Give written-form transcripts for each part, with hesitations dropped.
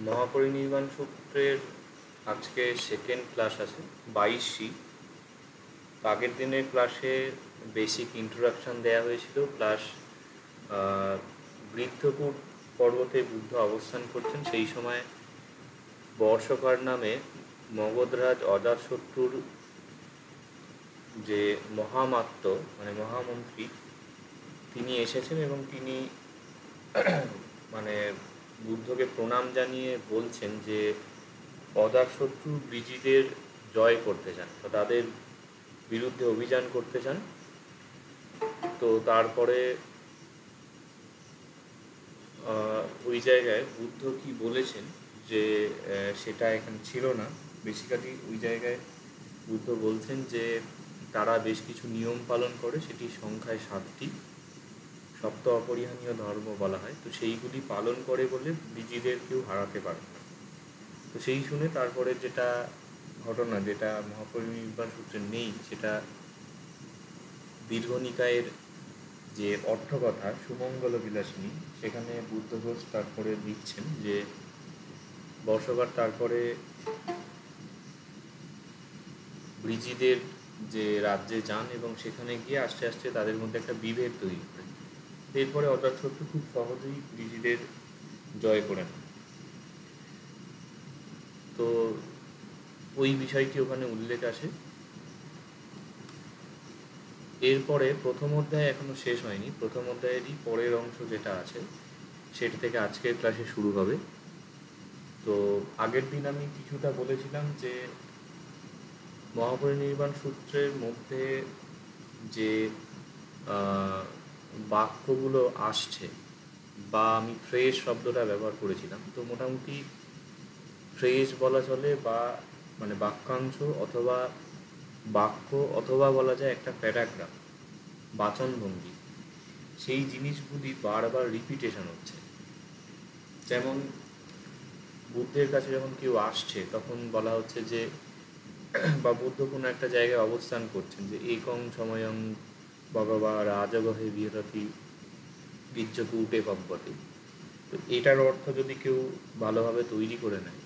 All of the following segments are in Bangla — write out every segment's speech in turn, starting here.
মহাপরিনির্বাণ সূত্রের আজকে সেকেন্ড ক্লাস আছে 22ই। আগের দিনের ক্লাসে বেসিক ইন্ট্রোডাকশন দেওয়া হয়েছিল, প্লাস বৃদ্ধকূট পর্বতে বুদ্ধ অবস্থান করছেন। সেই সময় বর্ষকার নামে মগধরাজ অজাতশত্রুর যে মহামাত্য মানে মহামন্ত্রী তিনি এসেছেন এবং তিনি মানে বুদ্ধকে প্রণাম জানিয়ে বলছেন যে অজাতশত্রু ব্রিজিদের জয় করতে চান, তো তাদের বিরুদ্ধে অভিযান করতে চান। তো তারপরে ওই জায়গায় বুদ্ধ কি বলেছেন যে সেটা এখানে ছিল না। বেসিক্যালি ওই জায়গায় বুদ্ধ বলছেন যে তারা বেশ কিছু নিয়ম পালন করে, সেটি সংখ্যায় 7টি, সপ্ত অপরিহানীয় ধর্ম বলা হয়। তো সেইগুলি পালন করে বলে বিজিদের কেউ হারাতে পারে না। তো সেই শুনে তারপরে যেটা ঘটনা, যেটা মহাপরিনির্বাণ সূত্রে নেই, সেটা দীর্ঘনিকায়ের যে অর্থকথা সুমঙ্গল বিলাসিনী, সেখানে বুদ্ধ ঘোষ তারপরে লিখছেন যে বর্ষকার তারপরে ব্রিজিদের যে রাজ্যে যান এবং সেখানে গিয়ে আস্তে আস্তে তাদের মধ্যে একটা বিভেদ তৈরি করেন। এরপরে অজাতশত্রু খুব সহজেই ব্রিজিদের জয় করে নেন। তো ওই বিষয়টি ওখানে উল্লেখ আসে। এরপরে প্রথম অধ্যায় এখনো শেষ হয়নি, প্রথম অধ্যায়েরই পরের অংশ যেটা আছে সেটা থেকে আজকের ক্লাসে শুরু হবে। তো আগের দিন আমি কিছুটা বলেছিলাম যে মহাপরিনির্বাণ সূত্রের মধ্যে যে বাক্যগুলো আসছে, বা আমি ফ্রেজ শব্দটা ব্যবহার করেছিলাম, তো মোটামুটি ফ্রেজ বলা চলে, বা মানে বাক্যাংশ অথবা বাক্য, অথবা বলা যায় একটা প্যারাগ্রাফ, বাচনভঙ্গি, সেই জিনিসগুলি বারবার রিপিটেশন হচ্ছে। যেমন বুদ্ধের কাছে যখন কেউ আসছে তখন বলা হচ্ছে যে, বা বুদ্ধ কোনো একটা জায়গায় অবস্থান করছেন, যে একং সময়ং ভগবা রাজগহে বিহরতি বীর্যকূটে পব্বতে। তো এটার অর্থ যদি কেউ ভালোভাবে তৈরি করে নেয়,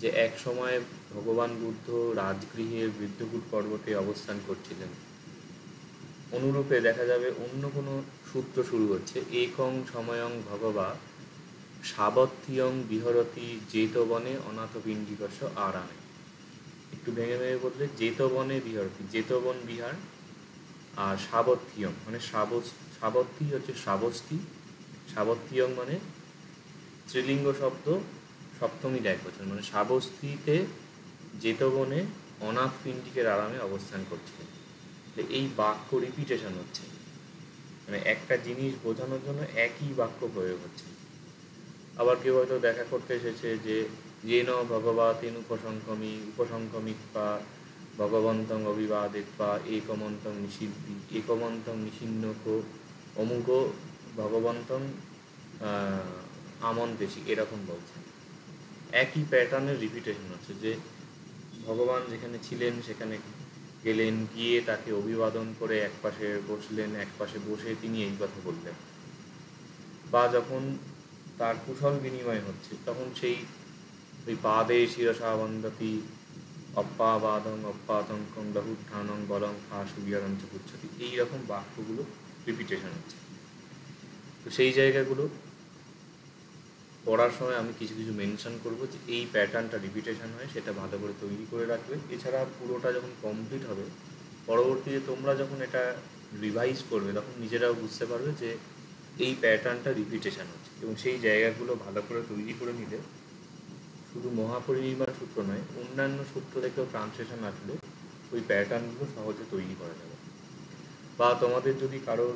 যে এক সময় ভগবান বুদ্ধ রাজগৃহের বৃদ্ধকূট পর্বতে অবস্থান করছিলেন, অনুরূপে দেখা যাবে অন্য কোনো সূত্র শুরু হচ্ছে একং সময়ং ভগবা সাবত্যিয়ং বিহরতি জেতবনে অনাথপিণ্ডিকস্য আরামে। একটু ভেঙে ভেঙে বললে জেতবনে বিহরতি, জেতবন বিহার, আর সাবত্যিয়ং মানে সাবত্যি হচ্ছে শ্রাবস্তি, সাবত্যিয়ং মানে স্ত্রীলিঙ্গ শব্দ, সপ্তমী একবচন, মানে শ্রাবস্তিতে জেতবনে অনাথ পিণ্ডিকের আরামে অবস্থান করছিলেন। এই বাক্য রিপিটেশন হচ্ছে, মানে একটা জিনিস বোঝানোর জন্য একই বাক্য প্রয়োগ হচ্ছে। আবার কেউ হয়তো দেখা করতে এসেছে যে যেন ভগবতেন উপসংক্রমিক বা ভগবন্তং অভিবাদিত বা একমন্তং নিষিদ্ধি একমন্তং নিষিন্নক অমুক ভগবন্তং আমন্তেছি, এরকম বলছেন। একই প্যাটার্নের রিপিটেশন হচ্ছে, যে ভগবান যেখানে ছিলেন সেখানে গেলেন, গিয়ে তাকে অভিবাদন করে একপাশে বসলেন, একপাশে বসে তিনি এই কথা বললেন। বা যখন তার কুশল বিনিময় হচ্ছে তখন সেই ওই পাদে শিরসা বন্দতি অপ্পাবাদং অপ্পাতঙ্কং লহুত্থানং বলং খা সুবিয়ারঞ্চ পুচ্ছতি, এইরকম বাক্যগুলো রিপিটেশন হচ্ছে। তো সেই জায়গাগুলো পড়ার সময় আমি কিছু কিছু মেনশন করব, যে এই প্যাটার্নটা রিপিটেশন হয় সেটা ভালো করে তৈরি করে রাখবে। এছাড়া পুরোটা যখন কমপ্লিট হবে, পরবর্তীতে তোমরা যখন এটা রিভাইজ করবে তখন নিজেরাও বুঝতে পারবে যে এই প্যাটার্নটা রিপিটেশন হচ্ছে, এবং সেই জায়গাগুলো ভালো করে তৈরি করে নিলে শুধু মহাপরিনির্বাণ সূত্র নয়, অন্যান্য সূত্র থেকেও ট্রান্সলেশন আসলে ওই প্যাটার্নগুলো সহজে তৈরি করা যাবে। বা তোমাদের যদি কারোর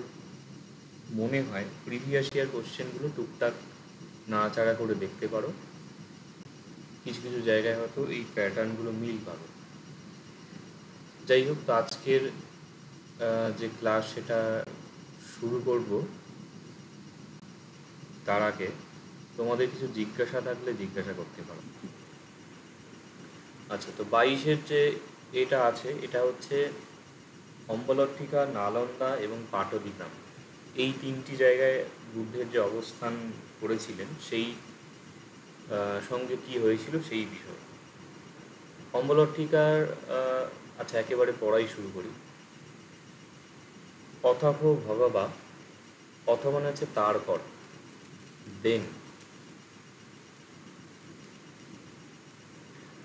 মনে হয় প্রিভিয়াস ইয়ার কোশ্চেনগুলো টুকটাক নাড়াচাড়া করে দেখতে পারো, কিছু কিছু জায়গায় হয়তো এই প্যাটার্নগুলো মিল পাবে। যাই হোক, তো আজকের যে ক্লাস সেটা শুরু করব, তার আগে তোমাদের কিছু জিজ্ঞাসা থাকলে জিজ্ঞাসা করতে পারো। আচ্ছা, তো 22-এর যে এটা আছে, এটা হচ্ছে অম্বলট্টিকা, নালন্দা এবং পাটলিগ্রাম, এই 3টি জায়গায় বুদ্ধের যে অবস্থান করেছিলেন সেই সঙ্গে কি হয়েছিল সেই বিষয়। অম্বলট্টিকার আচ্ছা একেবারে পড়াই শুরু করি। অথর্ব ভগবা, অথ মানে হচ্ছে তারপর, দেন,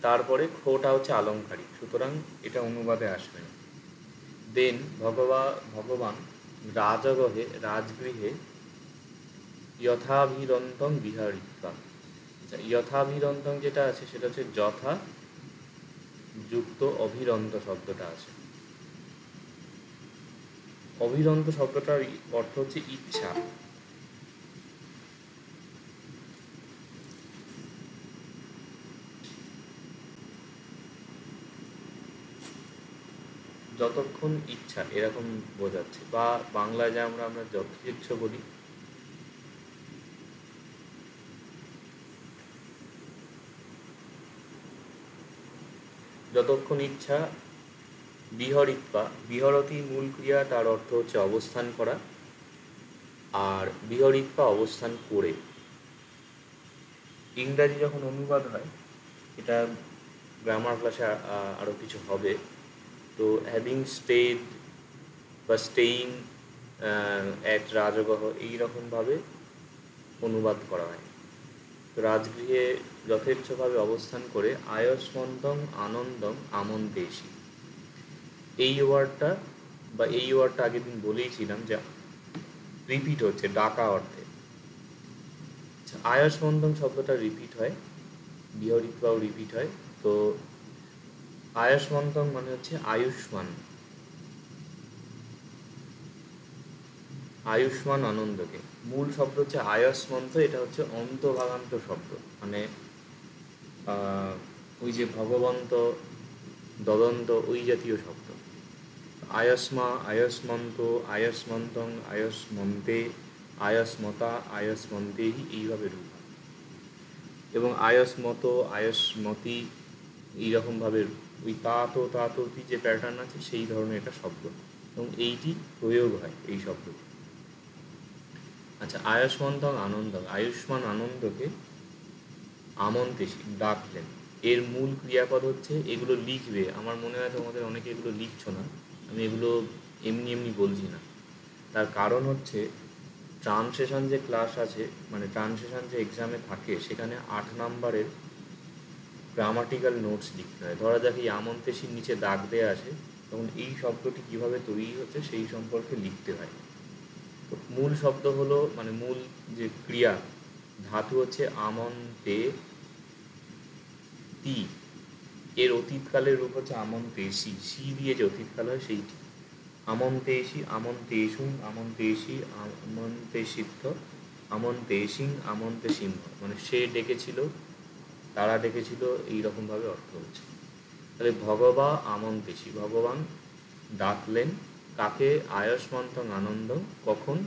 তারপরে খোটা হচ্ছে আলংকারিক, সুতরাং এটা অনুবাদে আসবে না। দেন ভগবান রাজগহে রাজগৃহে যথাভিরন্তং বিহারিত্বা। আচ্ছা, যথাভিরন্তং যেটা আছে সেটা হচ্ছে যথা যুক্ত অভিরন্ত শব্দটা আছে। অভিরন্ত শব্দটার অর্থ হচ্ছে ইচ্ছা। যতক্ষণ ইচ্ছা এরকম বোঝাচ্ছে, বা বাংলায় যে আমরা যথেচ্ছ বলি। যতক্ষণ ইচ্ছা, বিহরিত্বা, বিহরতি মূল ক্রিয়া, তার অর্থ হচ্ছে অবস্থান করা, আর বিহরিত্বা অবস্থান করে। ইংরাজি যখন অনুবাদ হয়, এটা গ্রামার ক্লাসে আরও কিছু হবে, তো হ্যাভিং স্টেড বা স্টেইং অ্যাট রাজগহ এইরকমভাবে অনুবাদ করা হয়। তো রাজগৃহে যথেচ্ছভাবে অবস্থান করে আয়স্মন্তং আনন্দম আমন্তেশি, এই ওয়ার্ডটা আগের দিন বলেইছিলাম যে রিপিট হচ্ছে ডাকা অর্থে। আয়স্মন্তং শব্দটা রিপিট হয়, বিহরিত্বাও রিপিট হয়। তো আয়স্মন্তং মানে হচ্ছে আয়ুষ্মান, আয়ুষ্মান আনন্দকে। মূল শব্দ হচ্ছে আয়স্মন্ত, এটা হচ্ছে অন্তভাগান্ত শব্দ, মানে ওই যে ভগবন্ত, দদন্ত, ওই জাতীয় শব্দ। আয়স্মা, আয়স্মন্ত, আয়স্মন্তং, আয়স্মন্তে, আয়স্মতা, আয়স্মন্তেহি, এইভাবে রূপ। এবং আয়স্মত, আয়স্মতি এইরকমভাবে ওই তাততি যে প্যাটার্ন আছে সেই ধরনের একটা শব্দ, এবং এইটি প্রয়োগ হয় এই শব্দটি। আচ্ছা, আয়ুষ্মন্তং আনন্দং, আয়ুষ্মান আনন্দকে আমন্তেশি ডাকলেন। এর মূল ক্রিয়াপদ হচ্ছে, এগুলো লিখবে, আমার মনে হয় তোমাদের অনেকে এগুলো লিখছো না, আমি এগুলো এমনি এমনি বলছি না। তার কারণ হচ্ছে ট্রান্সলেশন যে ক্লাস আছে, মানে ট্রান্সলেশন যে এক্সামে থাকে, সেখানে 8 নম্বরের গ্রামাটিক্যাল নোটস লিখতে হয়। ধরা যাক এই আমন্তেশির নিচে দাগ দেওয়া আছে, তখন এই শব্দটি কীভাবে তৈরি হচ্ছে সেই সম্পর্কে লিখতে হয়। তো মূল শব্দ হলো, মানে মূল যে ক্রিয়া ধাতু হচ্ছে আমন্তে তি, এর অতীতকালের রূপ হচ্ছে আমন্তেশি, সি দিয়ে যে অতীতকাল হয় সেইটি। আমন্তেশি, আমন্তেষুং, আমন্তেশি, আমন্তেষিদ্ধ, আমন্তেশিং, আমন্তেসিংহ, মানে সে ডেকেছিল, তারা ডেকেছিল, এইরকমভাবে অর্থ হচ্ছে। তাহলে ভগবা আমন্তেশি, ভগবান ডাকলেন কাকে? আয়স্মন্তং আনন্দং, কখন?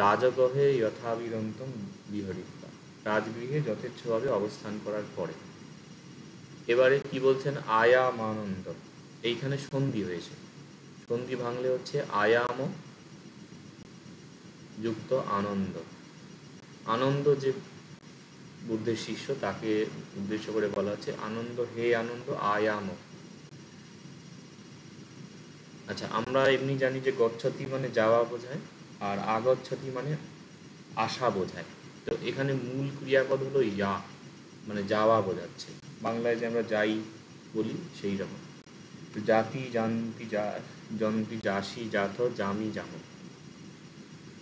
রাজগহে যথাবিরন্তং বিহরিত্বা, রাজগৃহে যথেচ্ছভাবে অবস্থান করার পরে। এবারে কি বলছেন? আয়ামানন্দ, এইখানে সন্ধি হয়েছে, সন্ধি ভাঙলে হচ্ছে আয়াম যুক্ত আনন্দ। আনন্দ যে বুদ্ধের শিষ্য, তাকে উদ্দেশ্য করে বলা হচ্ছে আনন্দ, হে আনন্দ আয়াম। আচ্ছা, আমরা এমনি জানি যে গচ্ছতি মানে যাওয়া বোঝায়, আর আগচ্ছতি মানে আসা বোঝায়। তো এখানে মূল ক্রিয়াপদ হলো ইয়া, মানে যাওয়া বোঝাচ্ছে। বাংলায় যে আমরা যাই বলি সেই রকম। জাতি জানতি জন্তি যাসি জাত জামি জাম,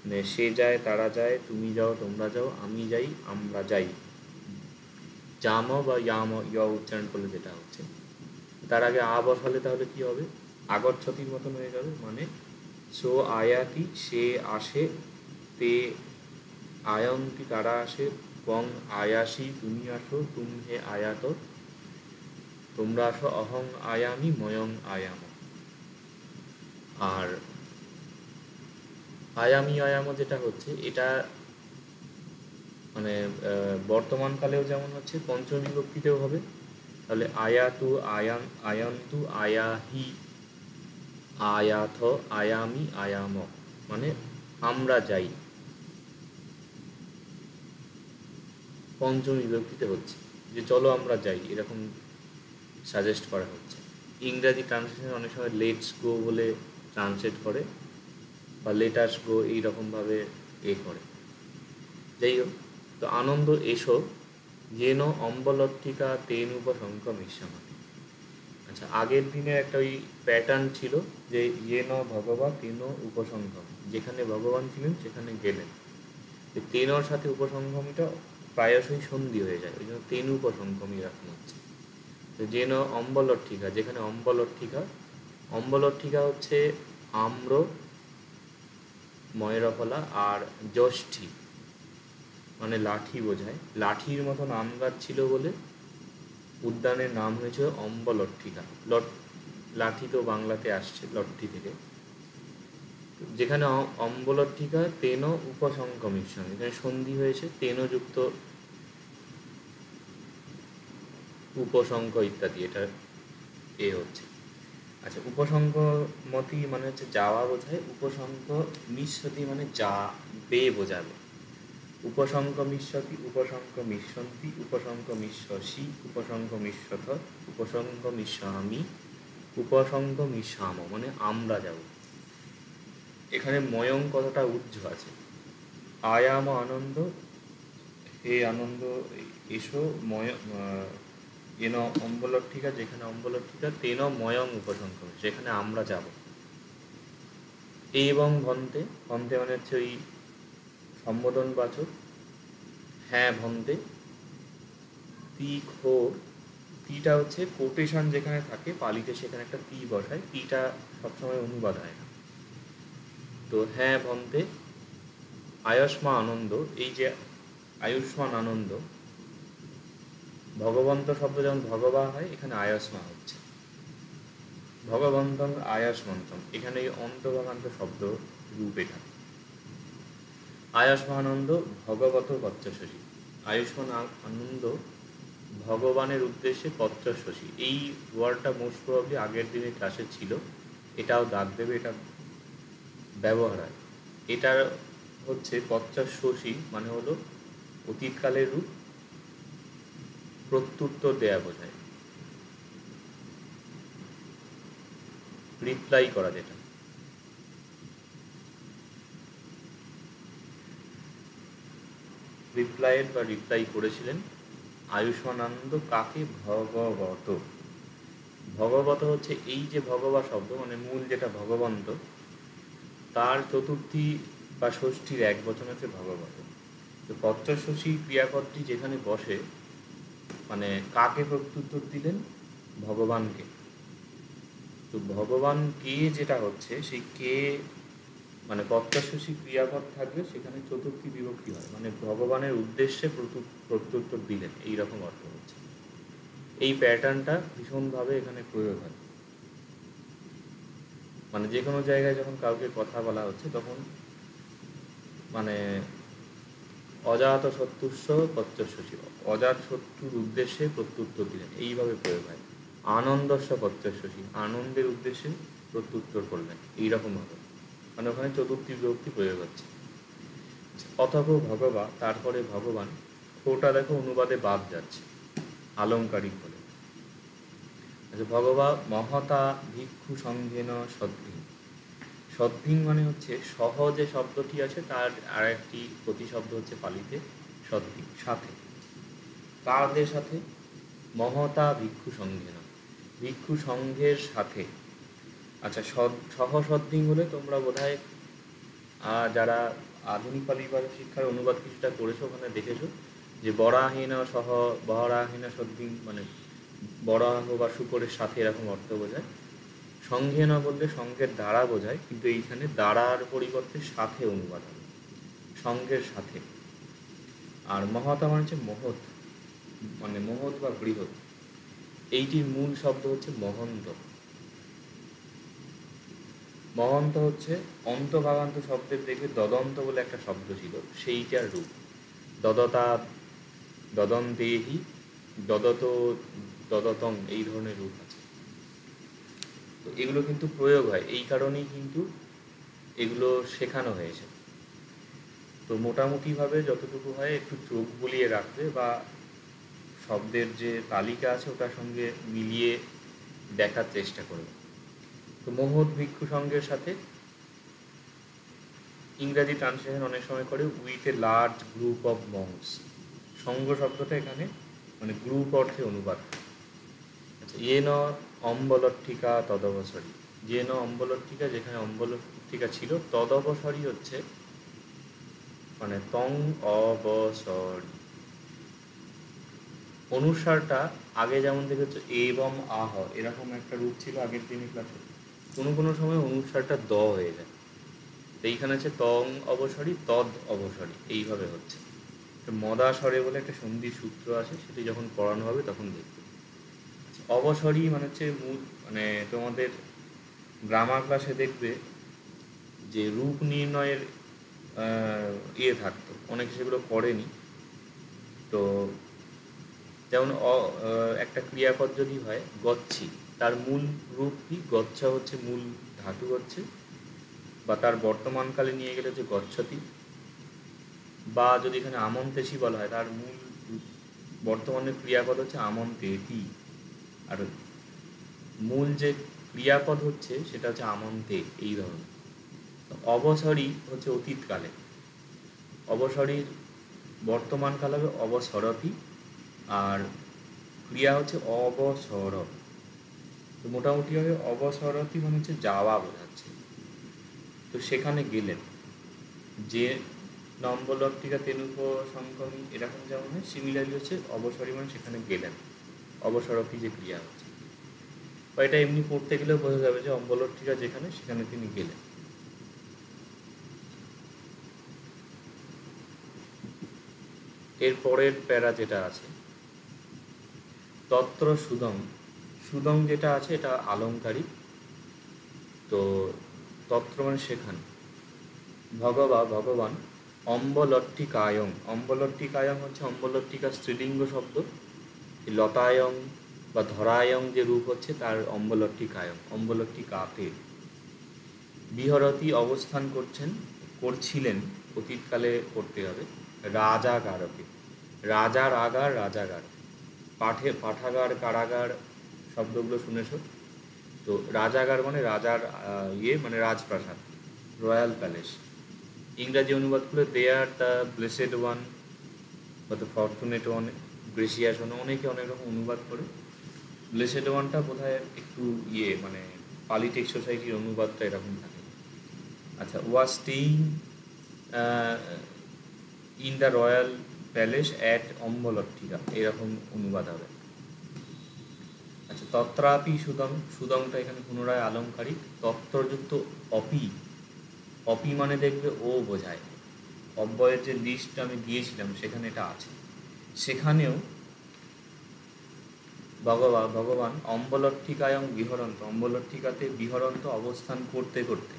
মানে সে যায়, তারা যায়, তুমি যাও, তোমরা যাও, আমি যাই, আমরা যাই। জাম বা ইয়াম, ইয়া উচ্চারণ করলে যেটা হচ্ছে, তার আগে আ বসালে তাহলে কি হবে? আগচ্ছতির মতন হয়ে যাবে, মানে সো আয়াতি, সে আসে, তে আয়ন্তি, তারা আসে, বং আয়াসি, তুমি আসো, তুম হে আয়াত, তোমরা আসো, অহং আয়ামি, ময়ং আয়াম। আর আয়ামি আয়াম যেটা হচ্ছে, এটা মানে বর্তমানকালেও যেমন হচ্ছে, পঞ্চমী বিভক্তিতেও হবে। তাহলে আয়াতু, আয়ন্তু, আয়াহি, আয়াথ, আয়ামি, আয়াম, মানে আমরা যাই। পঞ্চমী বিভক্তিতে হচ্ছে, যে চলো আমরা যাই, এরকম সাজেস্ট করা হচ্ছে। ইংরাজি ট্রান্সলেশন অনেক সময় লেটস গো বলে ট্রান্সলেট করে, বা লেটাস গো এইরকমভাবে করে। যাই হোক, তো আনন্দ এসো যেন অম্বলত্থিকা তেন উপশঙ্ক মিশ্যামাতি। আচ্ছা, আগের দিনের একটা ওই প্যাটার্ন ছিল যে ইয়েন ভগবা তেন উপসংগম, যেখানে ভগবান ছিলেন সেখানে গেলেন। তেনর সাথে উপসংগমীটা প্রায়শই সন্ধি হয়ে যায়, ওই জন্য তেন উপসংগমী রাখা হচ্ছে। তো যেন অম্বলট্ঠিকা, যেখানে অম্বলট্ঠিকা, অম্বলট্ঠিকা হচ্ছে আম্র, ময়ূরফলা আর যষ্ঠী মানে লাঠি বোঝায়। লাঠির মতন আম গাছ ছিল বলে উদ্যানের নাম হয়েছে অম্বলট্ঠিকা। লাঠি তো বাংলাতে আসছে লট্ঠি থেকে। যেখানে অম্বলট্ঠিকা তেন উপসংগমিশ্রম, এখানে সন্ধি হয়েছে, তেনযুক্ত উপসংগ ইত্যাদি, এটা হচ্ছে। আচ্ছা, উপসংগমতি মানে হচ্ছে যাওয়া বোঝায়, উপসংগ মিশ্রতি মানে যা বে বোঝাবে। উপসংগ মিশ্রতি, উপসংগ মিশ্রন্তি, উপসংগ মিশ্রসি, উপসংগ মিশ্রথ, উপসংগ মিশ্রামি, উপসংগ মিশ্রাম মানে আমরা যাব। এখানে ময়ং কথাটা উজ্জ আছে। আয়াম আনন্দ, হে আনন্দ এসো, এন অম্বলট্ঠিকা, যেখানে অম্বলট্ঠিকা, তেন ময়ং উপসংগ, যেখানে আমরা যাব। এবং ভন্তে, ভন্তে মানে হচ্ছে ওই সম্বোধন বাচক। হ্যাঁ ভন্তে, তি খো, তিটা হচ্ছে কোটেশন যেখানে থাকে পালিতে, সেখানে একটা তি বসায়, তিটা সবসময় অনুবাদ হয় না। তো হ্যাঁ ভন্তে আয়ুষ্মা আনন্দ, এই যে আয়ুষ্মান আনন্দ, ভগবন্ত শব্দ যেমন ভগবা হয়, এখানে আয়ুষ্মা হচ্ছে ভগবন্তম আয়ুষ্মন্তম, এখানে এই অন্তভাগান্ত শব্দ রূপ। এটা আয়ুষ্মানন্দ ভগবত পত্রশশী, আয়ুষ্মান আনন্দ ভগবানের উদ্দেশ্যে পত্রশশী। এই ওয়ার্ডটা মোস্ট প্রবাবলি আগের দিনের ক্লাসে ছিল, এটাও দাগ দেবে, এটা ব্যবহার হয়। এটার হচ্ছে পত্রশশী মানে হলো অতীতকালের রূপ, প্রত্যুত্তর দেয়া বোঝায়, রিপ্লাই করা, যেটা রিপ্লাইয়ের বা রিপ্লাই করেছিলেন আয়ুষ্মান আনন্দ কাকে? ভগবত। ভগবত হচ্ছে এই যে ভগবা শব্দ মানে মূল যেটা ভগবন্ত, তার চতুর্থী বা ষষ্ঠীর এক বচন হচ্ছে ভগবত। তো পত্রশশী ক্রিয়াপদটি যেখানে বসে মানে কাকে প্রত্যুত্তর দিলেন? ভগবানকে। তো ভগবান কে যেটা হচ্ছে, সেই কে মানে পত্রশশী ক্রিয়াপদ থাকবে, সেখানে চতুর্থী বিভক্তি হয়, মানে ভগবানের উদ্দেশ্যে প্রত্যুত্তর দিলেন, এইরকম অর্থ হচ্ছে। এই প্যাটার্নটা ভীষণভাবে এখানে প্রয়োগ হয়। মানে যে কোনো জায়গায় যখন কাউকে কথা বলা হচ্ছে, তখন মানে অজাত শত্রুস্ব পত্রশশী, অজাত শত্রুর উদ্দেশ্যে প্রত্যুত্তর দিলেন, এইভাবে প্রয়োগ হয়। আনন্দস্ব পত্রশশী, আনন্দের উদ্দেশ্যে প্রত্যুত্তর করলেন, এইরকমভাবে, মানে ওখানে চতুর্থী বিভক্তি প্রয়োগ হচ্ছে। অথব ভগবা, তারপরে ভগবান, ওটা দেখো অনুবাদে বাদ যাচ্ছে আলংকারিক বলে। আচ্ছা, ভগবা মহতা ভিক্ষু সঙ্গেন সদ্ভিং, সদ্ভিং মানে হচ্ছে সহ যে শব্দটি আছে তার আর একটি প্রতিশব্দ হচ্ছে পালিতে সদ্ভিং, সাথে। কাদের সাথে? মহতা ভিক্ষু সঙ্গেন, ভিক্ষু সংঘের সাথে। আচ্ছা, সহ সদ্ভিং হলে তোমরা বোধহয় যারা আধুনিক পালিবার শিক্ষার অনুবাদ কিছুটা করেছো, ওখানে দেখেছো যে বরাহীন সহ বরাহীন সদ্ভিং মানে বরাহ বা শুকরের সাথে, এরকম অর্থ বোঝায়। সঙ্ঘে না বললে সঙ্ঘের দ্বারা বোঝায়, কিন্তু এইখানে দ্বারার পরিবর্তে সাথে অনুবাদ হবে, সঙ্ঘের সাথে। আর মহতা মানে হচ্ছে মহৎ, মানে মহৎ বা বৃহৎ। এইটির মূল শব্দ হচ্ছে মহন্ত। মহন্ত হচ্ছে অন্তভাগান্ত শব্দের দেখবে দদন্ত বলে একটা শব্দ ছিল, সেইটার রূপ। দদতা, দদন্তেহি, দদত, দদতং, এই ধরনের রূপ আছে। তো এগুলো কিন্তু প্রয়োগ হয়, এই কারণেই কিন্তু এগুলো শেখানো হয়েছে। তো মোটামুটিভাবে যতটুকু হয় একটু চোখ বুলিয়ে রাখবে বা শব্দের যে তালিকা আছে ওটার সঙ্গে মিলিয়ে দেখার চেষ্টা করবে। তো মহৎ ভিক্ষু সঙ্গের সাথে ইংরাজি ট্রান্সলেশন অনেক সময় করে with a large group of monks. সঙ্গ শব্দটা এখানে মানে গ্রুপ অর্থে অনুবাদ। আচ্ছা, এ ন অম্বলট্টিকা তদবসরী, যে ন অম্বলট্টিকা, যেখানে অম্বলট্টিকা ছিল, তদবসরী হচ্ছে মানে তং অবসরী। অনুসারটা আগে যেমন দেখেছো এবং আহ এরকম একটা রূপ ছিল আগের দিনের ক্লাসে, কোনো কোনো সময় অনুসারটা দ হয়ে যায়। তো এইখানে হচ্ছে তং অবসরী তদ অবসরী, এইভাবে হচ্ছে। মদাস্বরে বলে একটা সন্ধি সূত্র আছে, সেটি যখন পড়ানো হবে তখন দেখবে। অবসরী মানে হচ্ছে মূল, মানে তোমাদের গ্রামার ক্লাসে দেখবে যে রূপ নির্ণয়ের ইয়ে থাকতো, অনেকে সেগুলো পড়েনি। তো যেমন একটা ক্রিয়াপদ যদি হয় গচ্ছি, তার মূল রূপ কি? গচ্ছা হচ্ছে মূল ধাতু হচ্ছে, বা তার বর্তমানকালে নিয়ে গেলে হচ্ছে গচ্ছতি। বা যদি এখানে আমন্তেছি বলা হয়, তার মূল বর্তমানের ক্রিয়াপদ হচ্ছে আমন্তেতি, আর মূল যে ক্রিয়াপদ হচ্ছে সেটা হচ্ছে আমন্তে, এই ধরনের। অবসরী হচ্ছে অতীতকালে, অবসরীর বর্তমানকাল হবে অবসরতি, আর ক্রিয়া হচ্ছে অবসর। তো মোটামুটিভাবে অবসরতি মানে হচ্ছে যাওয়া বোঝাচ্ছে। তো সেখানে গেলেন, যে নম্বলট্টিকা তেনুপ সংক্রমী এরকম যেমন হয়, সিমিলারলি হচ্ছে অবসরী মানে সেখানে গেলেন, অবসরতি যে ক্রিয়া হচ্ছে। বা এটা এমনি পড়তে গেলেও বোঝা যাবে যে অম্বলট্টিকা যেখানে সেখানে তিনি গেলেন। এর পরের প্যারা যেটা আছে তত্র সুদং, সুদং যেটা আছে এটা আলংকারিক। তো তত্র মানে সেখানে, ভগবান অম্বলট্টিকায়ং, অম্বলট্টিকায়ং হচ্ছে অম্বলট্টিকা স্ত্রীলিঙ্গ শব্দ। লতায়ং বা ধরায়ং যে রূপ হচ্ছে তার অম্বলট্টিকায়ং, অম্বলট্টিকাতে। বিহরতি অবস্থান করছিলেন, অতীতকালে করতে হবে। রাজাগারকে, রাজার আগার, রাজাগার। পাঠাগার, কারাগার শব্দগুলো শুনেছ। তো রাজাগার মানে রাজার মানে রাজপ্রাসাদ, রয়্যাল প্যালেস। ইংরাজি অনুবাদ করলে দে আর দ্য ব্লেসেড ওয়ান বা the fortunate one, gracious one, অনেকে অনেক রকম অনুবাদ করে। ব্লেসেড ওয়ানটা বোধহয় একটু মানে পালিটেক্স সোসাইটির অনুবাদটা এরকম থাকে। আচ্ছা, was staying in the royal palace at Ambalatthika, এরকম অনুবাদ হবে। আচ্ছা, তত্রাপি সুদং, সুদংটা এখানে পুনরায় আলংকারিক। তত্রযুক্ত অপি, অপি মানে দেখবে ও বোঝায়। অব্যয়ের যে লিস্ট আমি দিয়েছিলাম সেখানে এটা আছে। সেখানেও ভগবান অম্বলট্টিকায়ং বিহরন্ত, অম্বলট্টিকাতে বিহরন্ত অবস্থান করতে করতে।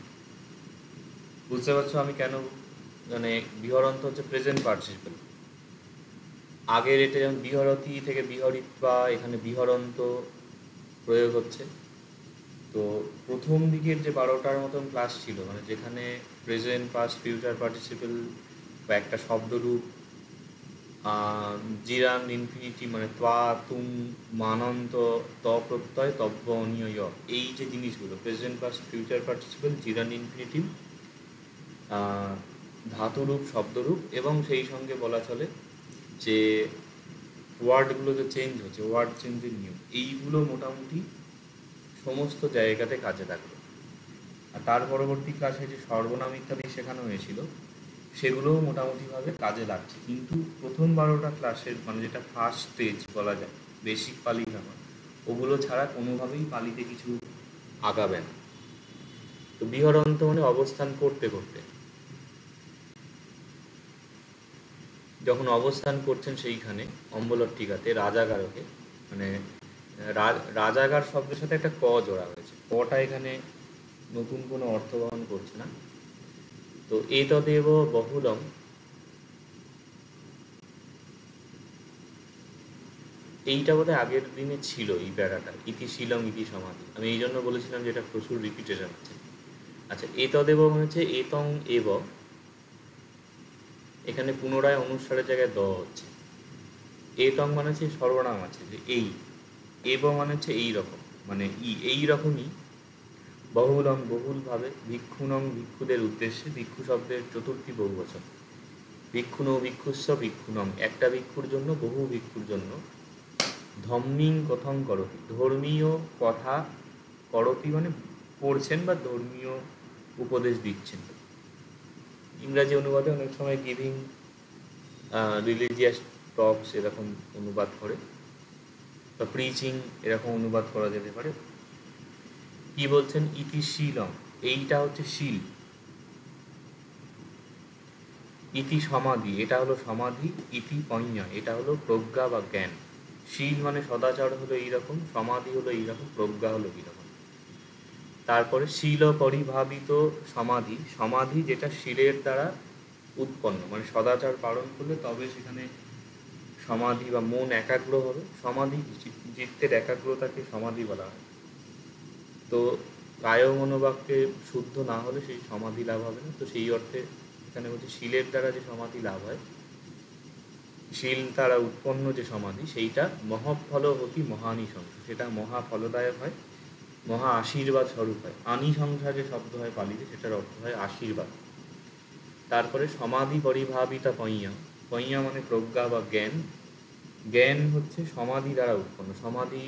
বুঝতে পারছো আমি কেন, মানে বিহরন্ত হচ্ছে প্রেজেন্ট পার্টিসিপল। আগের এটা যেমন বিহরতি থেকে বিহরিত্বা, এখানে বিহরন্ত প্রয়োগ হচ্ছে। তো প্রথম দিকের যে 12টার মতন ক্লাস ছিল, মানে যেখানে প্রেজেন্ট, পাস্ট, ফিউচার পার্টিসিপল বা একটা শব্দরূপ, জিরান ইনফিনিটি মানে ত্বা তুম মানন্ত ত প্রত্যয় তব্য অনিয়, এই যে জিনিসগুলো present, past, future participle, gerund infinitive, ধাতুরূপ, শব্দরূপ, এবং সেই সঙ্গে বলা চলে যে ওয়ার্ডগুলো যে চেঞ্জ হচ্ছে, ওয়ার্ড চেঞ্জের নিয়ম, এইগুলো মোটামুটি সমস্ত জায়গাতে কাজে লাগবে। আর তার পরবর্তী ক্লাসে যে সর্বনাম ইত্যাদি শেখানো হয়েছিল সেগুলোও মোটামুটিভাবে কাজে লাগছে। কিন্তু প্রথম 12টা ক্লাসের মানে যেটা ফার্স্ট স্টেজ বলা যায়, বেসিক পালি গ্রামার, ওগুলো ছাড়া কোনোভাবেই পালিতে কিছু আগাবে না। তো বিহরন্ত মানে অবস্থান করতে করতে, যখন অবস্থান করছেন সেইখানে অম্বলট্টিকাতে রাজাগারকে, মানে রাজাগার শব্দের সাথে একটা ক জোড়া হয়েছে, কটা এখানে নতুন কোনো অর্থ বহন করছে না। তো এতদেব বহুলম, এইটা বোধহয় আগের দিনে ছিল এই প্যারাটা, ইতিশীলম ইতি সমাধি, আমি এই জন্য বলেছিলাম যে এটা প্রচুর রিপিটেশন আছে। আচ্ছা, এতদেব মানে হচ্ছে এতং এব, এখানে পুনরায় অনুস্বারের জায়গায় দ হচ্ছে। এটং মানে হচ্ছে সর্বনাম আছে, যে এই। এব মানে হচ্ছে এই রকম, মানে এই রকমই। বহুলং বহুলভাবে, ভিক্ষুনং ভিক্ষুদের উদ্দেশ্যে, ভিক্ষু শব্দের চতুর্থী বহুবচন। ভিক্ষুন ভিক্ষুস্ব ভিক্ষুনং, একটা ভিক্ষুর জন্য, বহু ভিক্ষুর জন্য। ধম্মিং কথং করতি, ধর্মীয় কথা করতি মানে পড়ছেন বা ধর্মীয় উপদেশ দিচ্ছেন। ইংরাজি অনুবাদে অনেক সময় গিভিং রিলিজিয়াস টকস এরকম অনুবাদ করে, বা প্রিচিং এরকম অনুবাদ করা যেতে পারে। কি বলছেন? ইতি শীলং, এইটা হচ্ছে শীল। ইতি সমাধি, এটা হলো সমাধি। ইতি পঞ্ঞা, এটা হলো প্রজ্ঞা বা জ্ঞান। শীল মানে সদাচার হলো এইরকম, সমাধি হলো এইরকম, প্রজ্ঞা হলো এইরকম। তারপরে শীল পরিভাবিত সমাধি, সমাধি যেটা শীলের দ্বারা উৎপন্ন, মানে সদাচার পালন করলে তবে সেখানে সমাধি বা মন একাগ্র হবে। সমাধি চিত্তের একাগ্রতাকে সমাধি বলা হয়। তো কায় মনোবাক্যে শুদ্ধ না হলে সেই সমাধি লাভ হবে না। তো সেই অর্থে এখানে বলছে শীলের দ্বারা যে সমাধি লাভ হয়, শীল দ্বারা উৎপন্ন যে সমাধি, সেইটা মহাফল অতি মহানিশংস, সেটা মহাফলদায়ক হয়, মহা আশীর্বাদ স্বরূপ হয়। আনিশংসা যে শব্দ হয় পালিতে, সেটার অর্থ হয় আশীর্বাদ। তারপরে সমাধি পরিভাবিতা পঞ্ঞা, পঞ্ঞা মানে প্রজ্ঞা বা জ্ঞান। জ্ঞান হচ্ছে সমাধি দ্বারা উৎপন্ন, সমাধি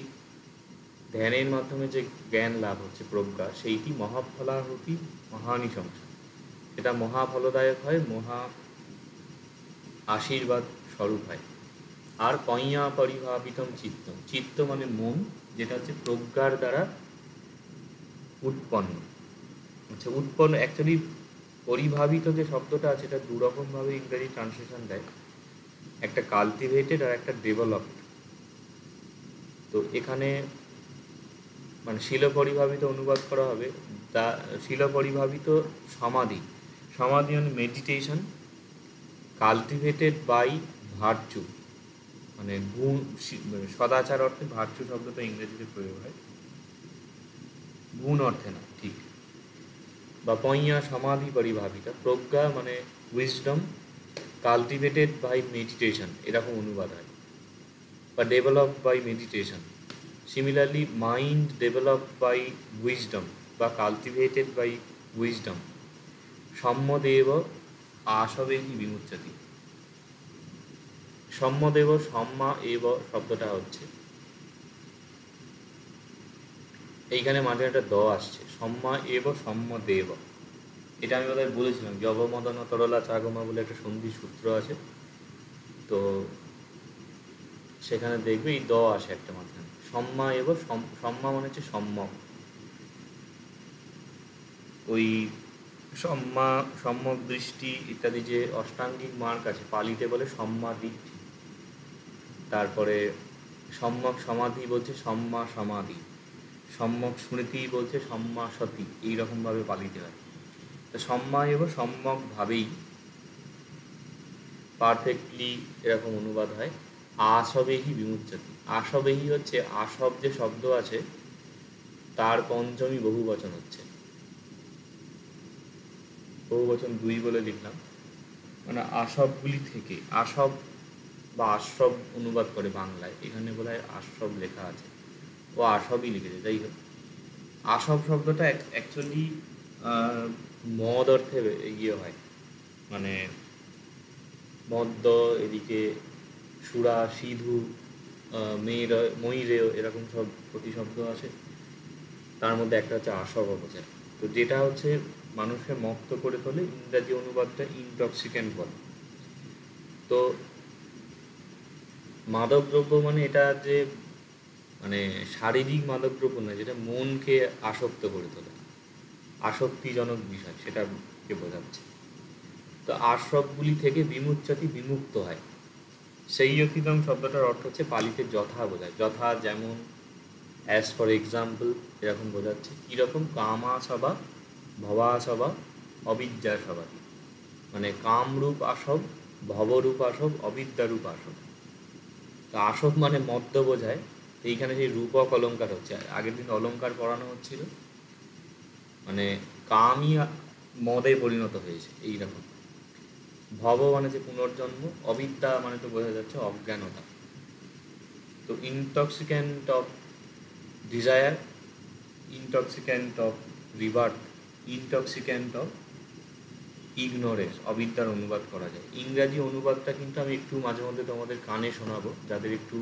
ধ্যানের মাধ্যমে যে জ্ঞান লাভ হচ্ছে, প্রজ্ঞা, সেইটি মহাফলাহতি মহানিশংসা, এটা মহাফলদায়ক হয়, মহা আশীর্বাদ স্বরূপ হয়। আর পঞ্ঞা পরিভাবিতম চিত্ত, চিত্ত মানে মন, যেটা হচ্ছে প্রজ্ঞার দ্বারা উৎপন্ন। আচ্ছা, উৎপন্ন অ্যাকচুয়ালি পরিভাবিত যে শব্দটা আছে, এটা দুরকমভাবে ইংরেজি ট্রান্সলেশন দেয়, একটা কালটিভেটেড আর একটা ডেভেলপড। তো এখানে মানে শিলপরিভাবিত অনুবাদ করা হবে, তা শিলপরিভাবিত সমাধি, সমাধি মানে মেডিটেশন, কালটিভেটেড বাই ভার্চু, মানে গুণ, সদাচার অর্থে ভার্চু শব্দটা ইংরেজিতে প্রয়োগ হয়, গুণ অর্থে না, ঠিক। বা পঞ্ঞা সমাধি পরিভাবিতা, প্রজ্ঞা মানে উইজডম, কালটিভেটেড বাই মেডিটেশন এরকম অনুবাদ হয়, বা develop by meditation. Similarly mind develop by wisdom বা কালটিভেটেড বাই উইজডম। সম্যদেব আসবেহি বিমুচ্যতি, সম্যদেব, সম্মা এব শব্দটা হচ্ছে, এইখানে মাঝে একটা দ আসছে, সম্মা এব সম্যদেব। এটা আমি বোধহয় বলেছিলাম, যবমদন তরলা চাগমা বলে একটা সন্ধি সূত্র আছে, তো সেখানে দেখবে এই দ আসে একটা মাঝখানে। সম্মা এব, সম্মা মানে হচ্ছে সম্যক, ওই সম্মা, সম্যক দৃষ্টি ইত্যাদি যে অষ্টাঙ্গিক মার্গ আছে, পালিতে বলে সম্মা দিষ্টি। তারপরে সম্যক সমাধি বলছে সম্মা সমাধি, সম্যক স্মৃতি বলছে সম্মা সতি, এইরকমভাবে পালিতে হয়। তো সম্মা এব সম্যকভাবেই পারফেক্টলি এরকম অনুবাদ হয়। আসবেহি বিমুচ্যতি, আসবেহি হচ্ছে আসব যে শব্দ আছে তার পঞ্চমী বহু বচন হচ্ছে, বহু বচন দুই বলে লিখলাম, মানে আসবগুলি থেকে, আসব বা আশ্রব অনুবাদ করে বাংলায়, এখানে বলা হয় আশ্রব লেখা আছে, ও আসবই লিখেছে। যাই হোক, আসব শব্দটা অ্যাকচুয়ালি মদ অর্থে ইয়ে হয়, মানে মদ্য, এদিকে সুরা, সিধু, মেয়ের, ময়ূরেয়, এরকম সব প্রতিশব্দ আছে, তার মধ্যে একটা হচ্ছে আসব অপচার। তো যেটা হচ্ছে মানুষকে মত্ত করে তোলে, ইংরাজি অনুবাদটা ইনটক্সিক্যান্ট বলে। তো মাদকদ্রব্য মানে এটা যে মানে শারীরিক মাদকদ্রব্য নয়, যেটা মনকে আসক্ত করে তোলে, আসক্তিজনক বিষয়, সেটাকে বোঝাচ্ছে। তো আশ্রবগুলি থেকে বিমুচ্যতি বিমুক্ত হয়। সেই অতীতম শব্দটার অর্থ হচ্ছে পালিতে যথা বোঝায়, যথা যেমন, অ্যাজ ফর এক্সাম্পল, এরকম বোঝাচ্ছে। কীরকম? কামাসবা ভবাসবা অবিদ্যাসবাতি, মানে কামরূপ আসব, ভবরূপ আসব, অবিদ্যারূপ আসব। তো আসব মানে মদ্য বোঝায়, এইখানে সেই রূপক অলঙ্কার হচ্ছে, আগের দিন অলঙ্কার পড়ানো হচ্ছিল, মানে কামই মদে পরিণত হয়েছে এইরকম। ভব মানে যে পুনর্জন্ম, অবিদ্যা মানে তো বোঝা যাচ্ছে অজ্ঞানতা। তো intoxicant of desire, intoxicant of rebirth, intoxicant of ignorance, অবিদ্যার অনুবাদ করা যায়। ইংরাজি অনুবাদটা কিন্তু আমি একটু মাঝে মধ্যে তোমাদের কানে শোনাবো, যাদের একটু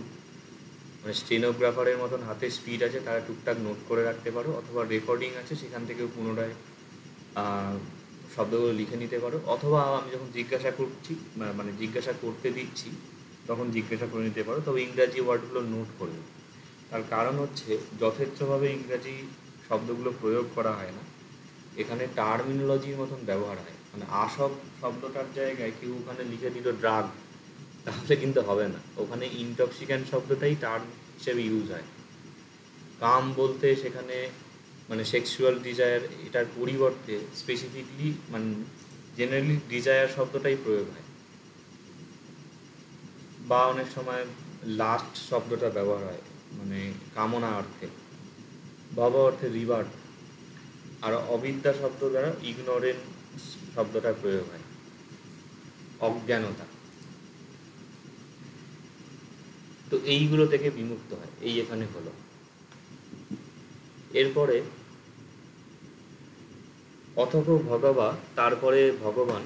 মানে স্টেনোগ্রাফারের মতন হাতে স্পিড আছে তারা টুকটাক নোট করে রাখতে পারো, অথবা রেকর্ডিং আছে সেখান থেকেও পুনরায় শব্দগুলো লিখে নিতে পারো, অথবা আমি যখন জিজ্ঞাসা করছি মানে জিজ্ঞাসা করতে দিচ্ছি তখন জিজ্ঞাসা করে নিতে পারো। তবে ইংরাজি ওয়ার্ডগুলো নোট করবে। তার কারণ হচ্ছে যথেচ্ছভাবে ইংরাজি শব্দগুলো প্রয়োগ করা হয় না, এখানে টার্মিনোলজির মতন ব্যবহার হয়। মানে আসব শব্দটার জায়গায় কেউ ওখানে লিখে দিল ড্রাগ, তাহলে কিন্তু হবে না। ওখানে ইনটক্সিক্যান্ট শব্দটাই টার্ম হিসেবে ইউজ হয়। কাম বলতে সেখানে মানে সেক্সুয়াল ডিজায়ার, এটার পরিবর্তে স্পেসিফিকলি মানে জেনারেলি ডিজায়ার শব্দটাই প্রয়োগ হয়। বা অনেক সময় লাস্ট শব্দটা ব্যবহার হয় মানে কামনা অর্থে, ভাবা অর্থে রিভার্ট, আর অবিদ্যা শব্দ দ্বারা ইগনোরেন্স শব্দটা প্রয়োগ হয়, অজ্ঞানতা। তো এইগুলো থেকে বিমুক্ত হয়, এই এখানে হলো। এরপরে অথক ভগবা, তারপরে ভগবান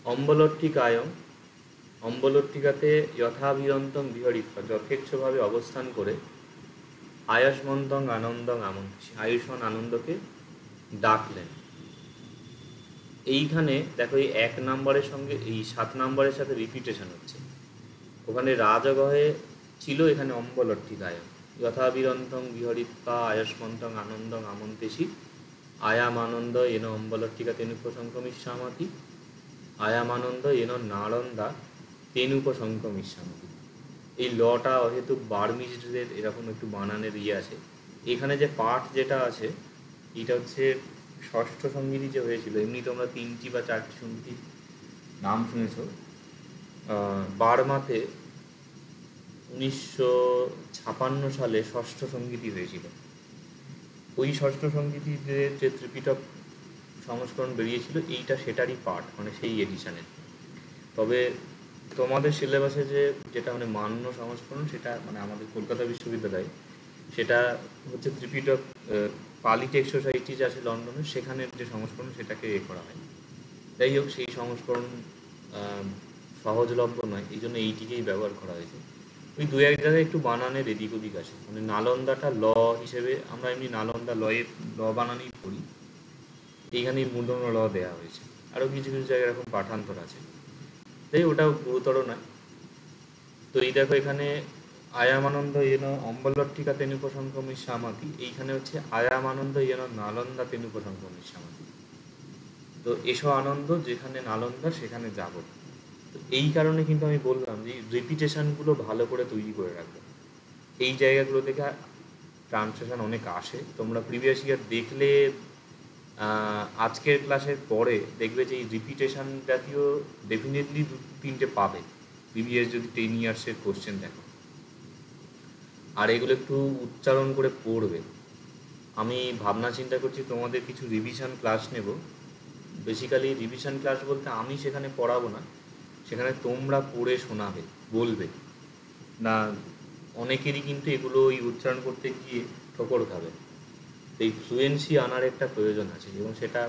অম্বলট্টিকায়ং, অম্বলট্টিকাতে যথাবিরন্তং বিহরিত, যথেচ্ছভাবে অবস্থান করে আয়ুষ্মন্তং আনন্দং আমন, আয়ুষ্মান আনন্দকে ডাকলেন। এইখানে দেখো এই 1 নম্বরের সঙ্গে এই 7 নম্বরের সাথে রিপিটেশন হচ্ছে। ওখানে রাজগহে ছিল, এখানে অম্বলট্টিকায়ং, যথাবিরন্তং বিহরিত্বা আয়ুষ্মন্তং আনন্দং আমন্তেশি আয়াম আনন্দ এন অম্বলট্টিকা তেনুপসংক্রমিষ্যামাতি আয়াম আনন্দ এন নালন্দা তেনুপসংক্রমিষ্যামাতি। এই লটা অহেতু বার্মিজদের এরকম একটু বানানের আছে। এখানে যে পাঠ যেটা আছে এটা হচ্ছে ষষ্ঠ সঙ্গীতি যে হয়েছিল। এমনি তোমরা 3টি বা 4টি সঙ্গীতির নাম শুনেছ। বার্মাতে 1956 সালে ষষ্ঠ সঙ্গীতি হয়েছিল। ওই ষষ্ঠ সঙ্গীতিতে যে ত্রিপিটক সংস্করণ বেরিয়েছিল এইটা সেটারই পার্ট, মানে সেই এডিশনের। তবে তোমাদের সিলেবাসে যেটা মানে মান্য সংস্করণ, সেটা মানে আমাদের কলকাতা বিশ্ববিদ্যালয় সেটা হচ্ছে ত্রিপিটক পালি টেক্সট সোসাইটি যে আছে লন্ডনের, সেখানের যে সংস্করণ সেটাকে করা হয়। যাই হোক, সেই সংস্করণ সহজলভ্য নয়, এই জন্য এইটিকেই ব্যবহার করা হয়েছে। ওই 2-1 জায়গায় একটু বানানের এদিক ওদিক আছে। মানে নালন্দাটা ল হিসেবে আমরা এমনি নালন্দা লয়ের ল বানানেই পড়ি, এইখানে মূর্ধন্য ল দেওয়া হয়েছে। আরও কিছু কিছু জায়গায় এরকম পাঠান্তর আছে, তাই ওটাও গুরুতর নয়। তো এই দেখো এখানে আয়ামানন্দ এন অম্বলট্টিকা তেনুপসংক্রমিষ্যামাতি, এইখানে হচ্ছে আয়ামানন্দ এন নালন্দা তেনুপসংক্রমিষ্যামাতি। তো এসো আনন্দ, যেখানে নালন্দা সেখানে যাব। তো এই কারণে কিন্তু আমি বললাম যে রিপিটেশনগুলো ভালো করে তৈরি করে রাখবো। এই জায়গাগুলো থেকে ট্রান্সলেশন অনেক আসে। তোমরা প্রিভিয়াস ইয়ার দেখলে আজকের ক্লাসের পরে দেখবে যে এই রিপিটেশন জাতীয় ডেফিনেটলি 2-3টে পাবে প্রিভিয়াস যদি 10 ইয়ার্সের কোশ্চেন দেখো। আর এগুলো একটু উচ্চারণ করে পড়বে। আমি ভাবনা চিন্তা করছি তোমাদের কিছু রিভিশন ক্লাস নেব। বেসিক্যালি রিভিশন ক্লাস বলতে আমি সেখানে পড়াবো না, সেখানে তোমরা পড়ে শোনাবে, বলবে না। অনেকেরই কিন্তু এগুলো ওই উচ্চারণ করতে গিয়ে ঠোকর খাবে। এই ফ্লুয়েন্সি আনার একটা প্রয়োজন আছে, এবং সেটা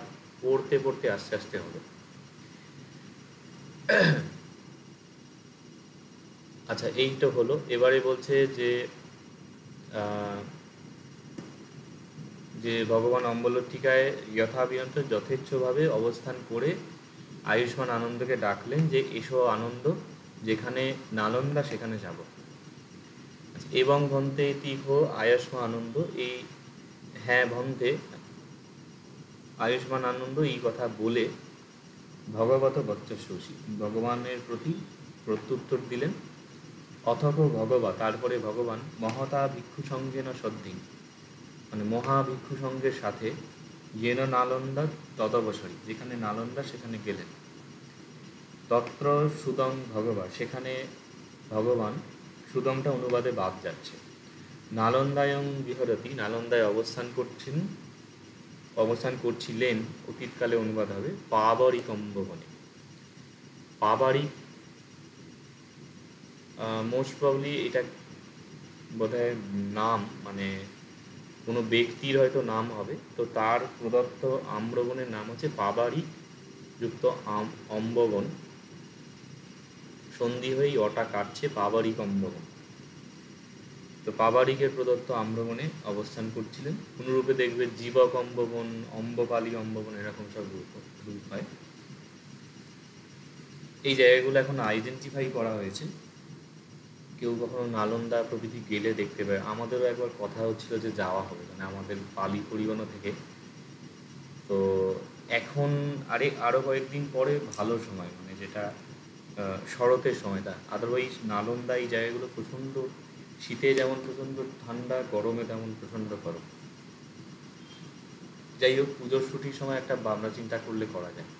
পড়তে পড়তে আস্তে আস্তে হবে। আচ্ছা, এইটা হলো। এবারে বলছে যে ভগবান অম্বলট্টিকায় যথাবিরন্ত যথেচ্ছভাবে অবস্থান করে আয়ুষ্মান আনন্দকে ডাকলেন যে এসো আনন্দ, যেখানে নালন্দা সেখানে যাব। এবং ভন্তে তিহ আয়ুষ্মান আনন্দ, এই হ্যাঁ ভন্তে আয়ুষ্মান আনন্দ এই কথা বলে ভগবত বচ্চস্বসী, ভগবানের প্রতি প্রত্যুত্তর দিলেন। অথক ভগবা, তারপরে ভগবান মহতা ভিক্ষু সঙ্গেন সদ্ধিং, মানে মহা ভিক্ষু সঙ্গের সাথে যেন নালন্দা তদবসরী, যেখানে নালন্দা সেখানে গেলেন। তত্র সুদং ভগবা, সেখানে ভগবান, সুদংটা অনুবাদে বাদ যাচ্ছে, নালন্দায়ং বিহরতি, নালন্দায় অবস্থান করছেন। অবস্থান করছিলেন অতীতকালে অনুবাদ হবে পাবরিক অম্ববনে। পাবরিক মোস্ট প্রবলি এটা বোধহয় নাম, মানে কোনো ব্যক্তির হয়তো নাম হবে, তো তার প্রদত্ত আম্রবনের নাম হচ্ছে পাবরিক যুক্ত অম্ববন, সন্ধি হয়েই অটা কাটছে পাবরিক অম্ববন। তো পাবরিকের প্রদত্ত আম্রবনে অবস্থান করছিলেন। কোনরূপে দেখবে জীবক অম্ববন, অম্বপালী অম্ববন, এরকম সব রূপ হয়। এই জায়গাগুলো এখন আইডেন্টিফাই করা হয়েছে। কেউ কখনো নালন্দা প্রভৃতি গেলে দেখতে পায়। আমাদেরও একবার কথা হচ্ছিল যে যাওয়া হবে, মানে আমাদের পালি পরিবহন থেকে। তো এখন আরও কয়েকদিন পরে ভালো সময়, মানে যেটা শরতের সময়টা। আদারওয়াইজ নালন্দা এই জায়গাগুলো প্রচণ্ড, শীতে যেমন প্রচণ্ড ঠান্ডা, গরমে তেমন প্রচণ্ড গরম। যাই হোক, পুজোর ছুটির সময় একটা ভাবনা চিন্তা করলে করা যায়।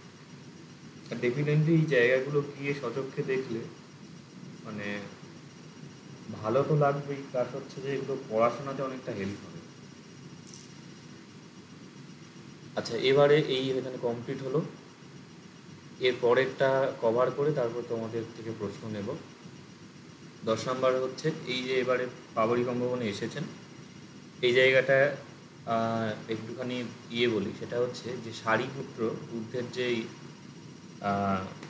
আর ডেফিনেটলি এই জায়গাগুলো গিয়ে সচক্ষে দেখলে মানে ভালো তো লাগবেই, প্লাস হচ্ছে যে এগুলো পড়াশোনাতে অনেকটা হেল্প হবে। আচ্ছা, এবারে এই এখানে কমপ্লিট হলো। এর পরেরটা কভার করে তারপর তোমাদের থেকে প্রশ্ন নেব। 10 নম্বর হচ্ছে এই যে এবারে পাবরিক অম্ববনে এসেছেন, এই জায়গাটা একটুখানি বলি, সেটা হচ্ছে যে সারিপুত্র, বুদ্ধের যে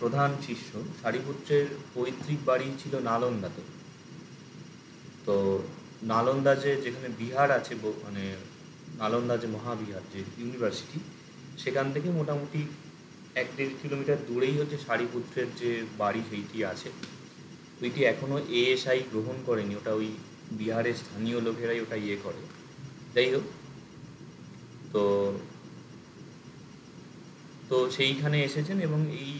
প্রধান শিষ্য, সারিপুত্রের পৈতৃক বাড়ি ছিল নালন্দাতে। তো নালন্দা যেখানে বিহার আছে, মানে নালন্দা যে মহাবিহার, যে ইউনিভার্সিটি, সেখান থেকে মোটামুটি 1-1.5 কিলোমিটার দূরেই হচ্ছে সারিপুত্রের যে বাড়ি, সেইটি আছে। ওইটি এখনও এএসআই গ্রহণ করেনি, ওটা ওই বিহারের স্থানীয় লোকেরাই ওটা করে। যাই হোক, তো তো সেইখানে এসেছেন এবং এই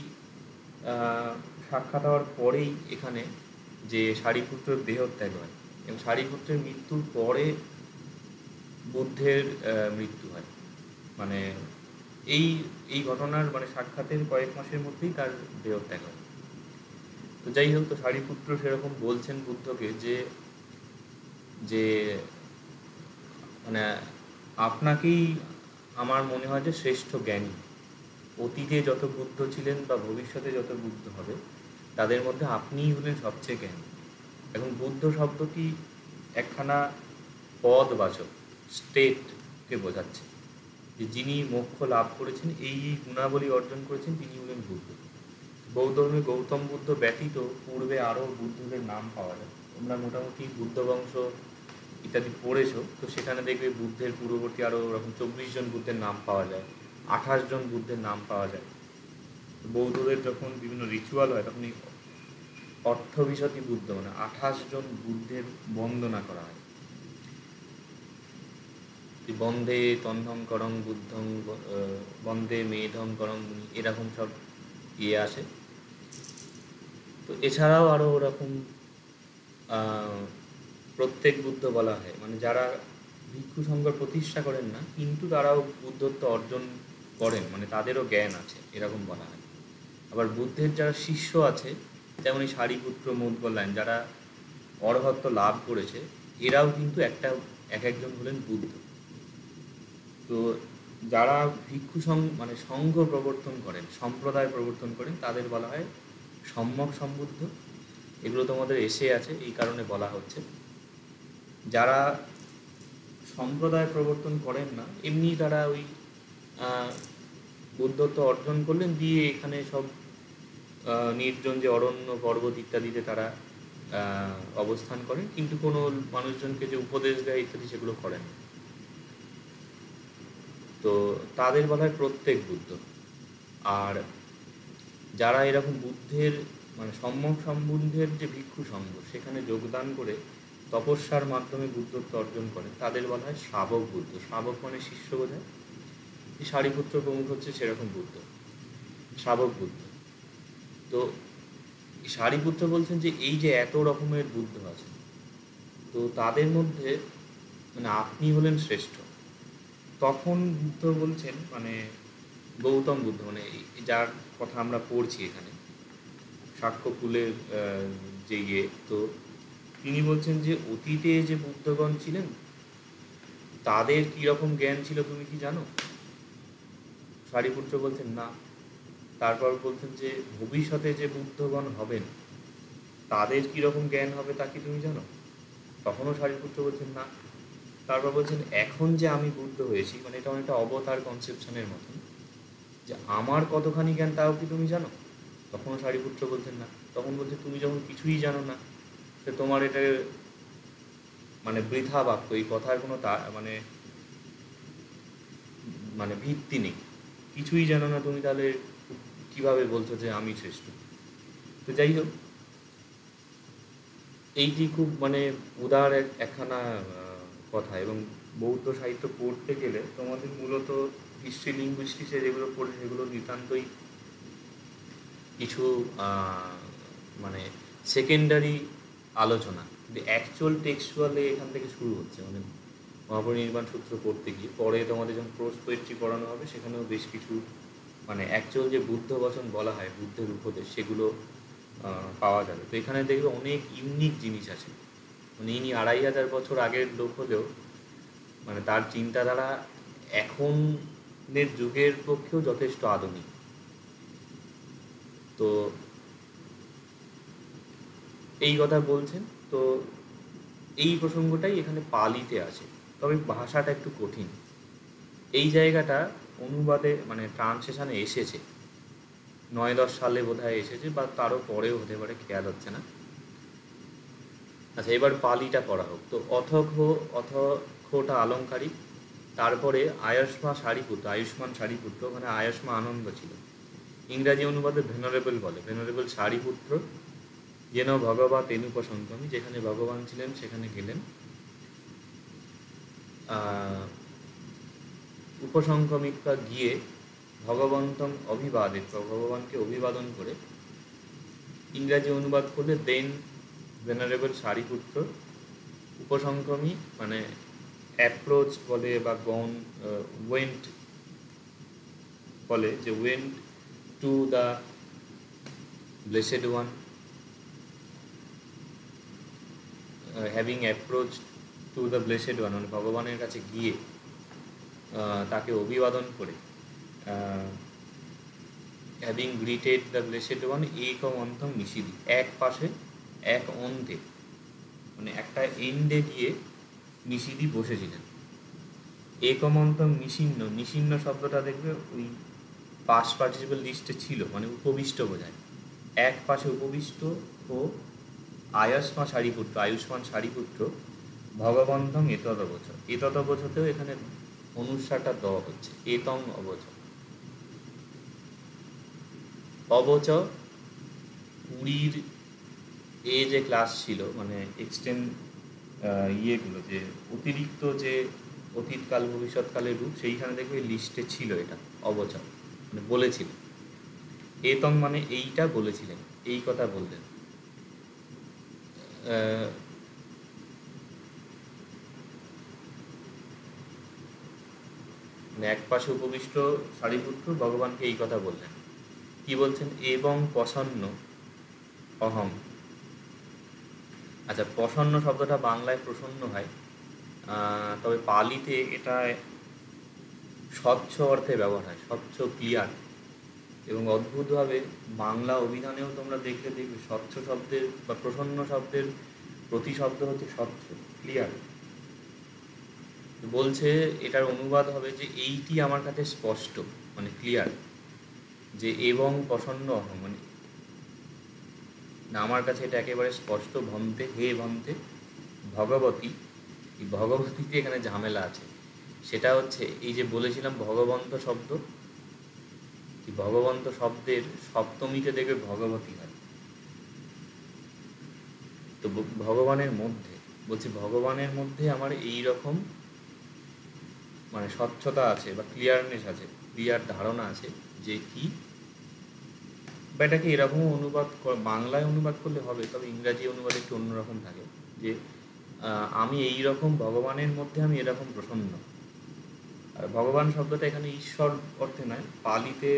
সাক্ষাৎ হওয়ার পরেই এখানে যে সারিপুত্রের দেহত্যাগ হয় এবং সারিপুত্রের মৃত্যুর পরে বুদ্ধের মৃত্যু হয়। মানে এই এই ঘটনার মানে সাক্ষাতের কয়েক মাসের মধ্যেই তার দেহত্যাগ হয়। তো যাই হোক, তো সারিপুত্র সেরকম বলছেন বুদ্ধকে যে যে মানে আপনাকেই আমার মনে হয় যে শ্রেষ্ঠ জ্ঞানী। অতীতে যত বুদ্ধ ছিলেন বা ভবিষ্যতে যত বুদ্ধ হবে, তাদের মধ্যে আপনিই হলেন সবচেয়ে জ্ঞানী। এখন বুদ্ধ শব্দটি একখানা পদবাচক, স্টেটকে বোঝাচ্ছে, যে যিনি মোক্ষ লাভ করেছেন, এই গুণাবলী অর্জন করেছেন, তিনি হলেন বুদ্ধ। বৌদ্ধ ধর্মে গৌতম বুদ্ধ ব্যতীত পূর্বে আরও বুদ্ধদের নাম পাওয়া যায়। তোমরা মোটামুটি বুদ্ধ বংশ ইত্যাদি পড়েছো, তো সেখানে দেখবে বুদ্ধের পূর্ববর্তী আরও ওরকম 24 জন বুদ্ধের নাম পাওয়া যায়, 28 জন বুদ্ধের নাম পাওয়া যায়। বৌদ্ধদের যখন বিভিন্ন রিচুয়াল হয়, তখন এই অর্থবিশতি বুদ্ধ, মানে 28 জন বুদ্ধের বন্দনা করা হয়। বন্দে তন্ধং করং বুদ্ধং, বন্দে মেধং করং, এরকম সব আসে। তো এছাড়াও আরও ওরকম প্রত্যেক বুদ্ধ বলা হয়, মানে যারা ভিক্ষু সংঘ প্রতিষ্ঠা করেন না, কিন্তু তারাও বুদ্ধত্ব অর্জন করেন, মানে তাদেরও জ্ঞান আছে, এরকম বলা হয়। আবার বুদ্ধের যারা শিষ্য আছে, যেমন এই সারিপুত্র, মোদগল্যাণ, যারা অর্হত্ব লাভ করেছে, এরাও কিন্তু এক একজন হলেন বুদ্ধ। তো যারা ভিক্ষু মানে সংঘ প্রবর্তন করেন, সম্প্রদায় প্রবর্তন করেন, তাদের বলা হয় সম্যক সম্বুদ্ধ। এগুলো তোমাদের আছে, এই কারণে বলা হচ্ছে। যারা সম্প্রদায় প্রবর্তন করেন না, এমনি তারা ওই বুদ্ধত্ব অর্জন করলেন, দিয়ে এখানে সব নির্জন যে অরণ্য, পর্বত ইত্যাদিতে তারা অবস্থান করেন, কিন্তু কোনো মানুষজনকে যে উপদেশ দেয় ইত্যাদি সেগুলো করেন। তো তাদের বলা হয় প্রত্যেক বুদ্ধ। আর যারা এরকম বুদ্ধের মানে সম্যক সম্বন্ধের যে ভিক্ষু সংঘ, সেখানে যোগদান করে তপস্যার মাধ্যমে বুদ্ধত্ব অর্জন করে, তাদের বলা হয় শ্রাবক বুদ্ধ। শ্রাবক মানে শিষ্য বোঝায়। এই সারিপুত্র প্রমুখ হচ্ছে সেরকম বুদ্ধ, শ্রাবক বুদ্ধ। তো সারিপুত্র বলছেন যে এই যে এত রকমের বুদ্ধ আছে, তো তাদের মধ্যে মানে আপনি হলেন শ্রেষ্ঠ। তখন বুদ্ধ বলছেন, মানে গৌতম বুদ্ধ, মানে যার কথা আমরা পড়ছি এখানে, সাক্ষ্যকুলের যে তো তিনি বলছেন যে অতীতে যে বুদ্ধগণ ছিলেন, তাদের কীরকম জ্ঞান ছিল তুমি কি জানো? সারিপুত্র বলছেন না। তারপর বলছেন যে ভবিষ্যতে যে বুদ্ধগণ হবেন তাদের কীরকম জ্ঞান হবে তা কি তুমি জানো? তখনও সারিপুত্র বলছেন না। তারপর বলছেন এখন যে আমি বুদ্ধ হয়েছি, মানে এটা অনেকটা অবতার কনসেপশনের মতন, যে আমার কতখানি জ্ঞান তাও কি তুমি জানো? তখনও সারিপুত্র বলছেন না। তখন বলছে তুমি যখন কিছুই জানো না, তো তোমার এটা মানে বৃথা বাক্য, এই কথার কোনো মানে মানে ভিত্তি নেই। কিছুই জানো না তুমি, তাহলে কিভাবে বলছো যে আমি শ্রেষ্ঠ? তো যাই হোক, এইটি খুব মানে উদার একখানা কথা। এবং বৌদ্ধ সাহিত্য পড়তে গেলে তোমাদের মূলত হিস্ট্রি লিঙ্গুইস্টিক্সে যেগুলো পড়ে সেগুলো নিতান্তই কিছু মানে সেকেন্ডারি আলোচনা, কিন্তু অ্যাকচুয়াল টেক্সচুয়ালে এখান থেকে শুরু হচ্ছে। মানে মহাপরিনির্বাণ সূত্র পড়তে গিয়ে পরে তোমাদের যখন প্রোজ পোয়েট্রি পড়ানো হবে সেখানেও বেশ কিছু মানে অ্যাকচুয়াল যে বুদ্ধ বচন বলা হয়, বুদ্ধের উপদেশ, সেগুলো পাওয়া যাবে। তো এখানে দেখবে অনেক ইউনিক জিনিস আছে। মানে ইনি 2500 বছর আগের লোক হলেও মানে তার চিন্তাধারা এখনের যুগের পক্ষেও যথেষ্ট আধুনিক। তো এই কথা বলছেন। তো এই প্রসঙ্গটাই এখানে পালিতে আছে, তবে ভাষাটা একটু কঠিন। এই জায়গাটা অনুবাদে মানে ট্রান্সলেশনে এসেছে 9-10 সালে বোধহয় এসেছে, বা তারও পরেও হতে পারে, খেয়াল হচ্ছে না। আচ্ছা, এবার পালিটা পড়া হোক। তো অথখোটা আলংকারিক, তারপরে আয়ুষ্মান সারিপুত্র, মানে আয়ুষ্মা আনন্দ ছিল। ইংরাজি অনুবাদে ভেনারেবল বলে, ভেনারেবল সারিপুত্র যেন ভগবা তেনুপসঙ্গমী, যেখানে ভগবান ছিলেন সেখানে গেলেন। উপসংক্রমিকা গিয়ে ভগবন্তং অভিবাদিত, ভগবানকে অভিবাদন করে। ইংরাজি অনুবাদ করলে দেন ভেনারেবল সারিপুত্র উপসংক্রমী মানে অ্যাপ্রোচ বলে, বা ওয়েন্ট বলে, যে went to the blessed one, having approach to the blessed one, মানে ভগবানের কাছে গিয়ে তাকে অভিবাদন করে, having greeted the blessed one একম অন্তম নিষিদ্ধি, এক পাশে এক অন্তে, মানে একটা এন্ডে গিয়ে নিষিদ্ধি বসেছিলেন। একম অন্তম নিষিন্ন শব্দটা দেখবে ওই পাস্ট পার্টিসিপল লিস্টে ছিল, মানে উপবিষ্ট বোঝায়। এক পাশে উপবিষ্ট ও আয়ুষ্মান সারিপুত্র ভগবন্তং এতদবচতেও এখানে অনুসারটা দেওয়া হচ্ছে, এতং অবচ। পুরীর যে ক্লাস ছিল, মানে এক্সটেন্ড ইয়েগুলো, যে অতিরিক্ত যে অতীতকাল ভবিষ্যৎকালের রূপ, সেইখানে দেখবে লিস্টে ছিল এটা অবচ, মানে বলেছিলেন। এতং মানে এইটা বলেছিলেন, এই কথা বললেন। মানে এক পাশে উপবিষ্ট সারিপুত্র ভগবানকে এই কথা বললেন। কি বলছেন? এবং প্রসন্ন অহম। আচ্ছা, প্রসন্ন শব্দটা বাংলায় প্রসন্ন হয়, তবে পালিতে এটা স্বচ্ছ অর্থে ব্যবহার হয়, স্বচ্ছ, ক্লিয়ার। এবং অদ্ভুতভাবে বাংলা অভিধানেও তোমরা দেখবে স্বচ্ছ শব্দের বা প্রসন্ন শব্দের প্রতিশব্দ হচ্ছে স্বচ্ছ, ক্লিয়ার। বলছে এটার অনুবাদ হবে যে এইটি আমার কাছে স্পষ্ট, মানে ক্লিয়ার, যে এবং প্রসন্ন অহম, মানে না, আমার কাছে এটা একেবারে স্পষ্ট। ভন্তে, হে ভন্তে ভগবতী, এই ভগবতীতে এখানে ঝামেলা আছে। সেটা হচ্ছে এই যে বলেছিলাম ভগবন্ত শব্দ, এই ভগবন্ত শব্দের সপ্তমীতে দেখবে ভগবতী হয়। তো ভগবানের মধ্যে, বলছি ভগবানের মধ্যে আমার এই রকম মানে স্বচ্ছতা আছে বা ক্লিয়ারনেস আছে, ক্লিয়ার ধারণা আছে যে কি, বা এটাকে এরকমও বাংলায় অনুবাদ করলে হবে, তবে ইংরাজি অনুবাদ একটু অন্যরকম থাকে, যে আমি এই রকম ভগবানের মধ্যে আমি এরকম প্রসন্ন। আর ভগবান শব্দটা এখানে ঈশ্বর অর্থে নয়, পালিতে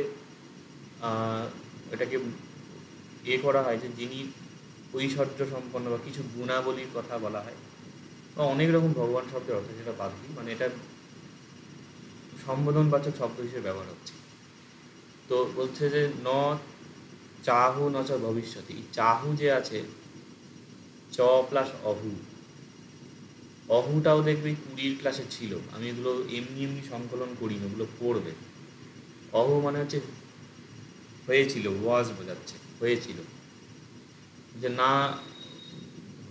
এটাকে করা হয় যে যিনি ঐশ্বর্য সম্পন্ন, বা কিছু গুণাবলীর কথা বলা হয়, বা অনেক রকম ভগবান শব্দের অর্থ, সেটা বাদ দিই, মানে এটা সম্বোধনবাচক শব্দ হিসেবে ব্যবহার হচ্ছে। তো বলছে যে ন চাহু ন চ ভবিষ্যতি, চাহু যে আছে চ প্লাস অহু, অহুটাও দেখবে 20 ক্লাসে ছিল, আমি এগুলো এমনি এমনি সংকলন করি না, ওগুলো পড়বে। অহু মানে হচ্ছে হয়েছিল, ওয়াজ বোঝাচ্ছে হয়েছিল, যে না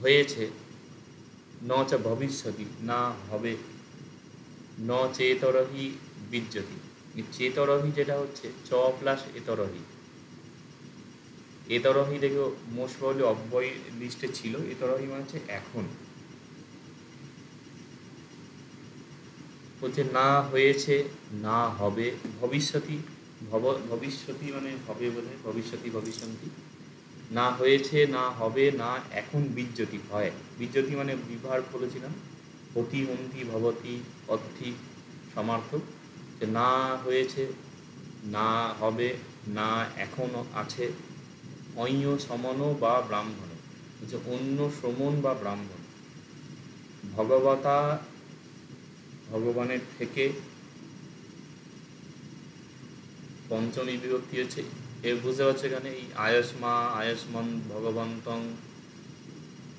হয়েছে, ন চ ভবিষ্যতি না হবে, ন চেতরহি বিজ্জতি, চেতরহি যেটা হচ্ছে চ প্লাস এতরহি, এতরহি দেখো মোস্ট প্রবাবলি অব্যয় লিস্টে ছিল, এতরহি মানে হচ্ছে এখন, বলছে না হয়েছে না হবে, ভবিষ্যতি ভবিষ্যতি মানে হবে বোধহয়, ভবিষ্যতি ভবিষ্যন্তি, না হয়েছে না হবে না এখন বিজ্জতি হয়, বিজ্জতি মানে বিভার বলেছিলাম, অতি হন্তি ভবতি অর্থি সমার্থক, যে না হয়েছে না হবে না এখনও আছে, অন্য সমন বা ব্রাহ্মণ, হচ্ছে অন্য শ্রমণ বা ব্রাহ্মণ, ভগবতা ভগবানের থেকে, পঞ্চমী বিভক্তি হচ্ছে, এ বুঝতে পারছে এখানে এই আয়সমা আয়স্মন ভগবন্তং,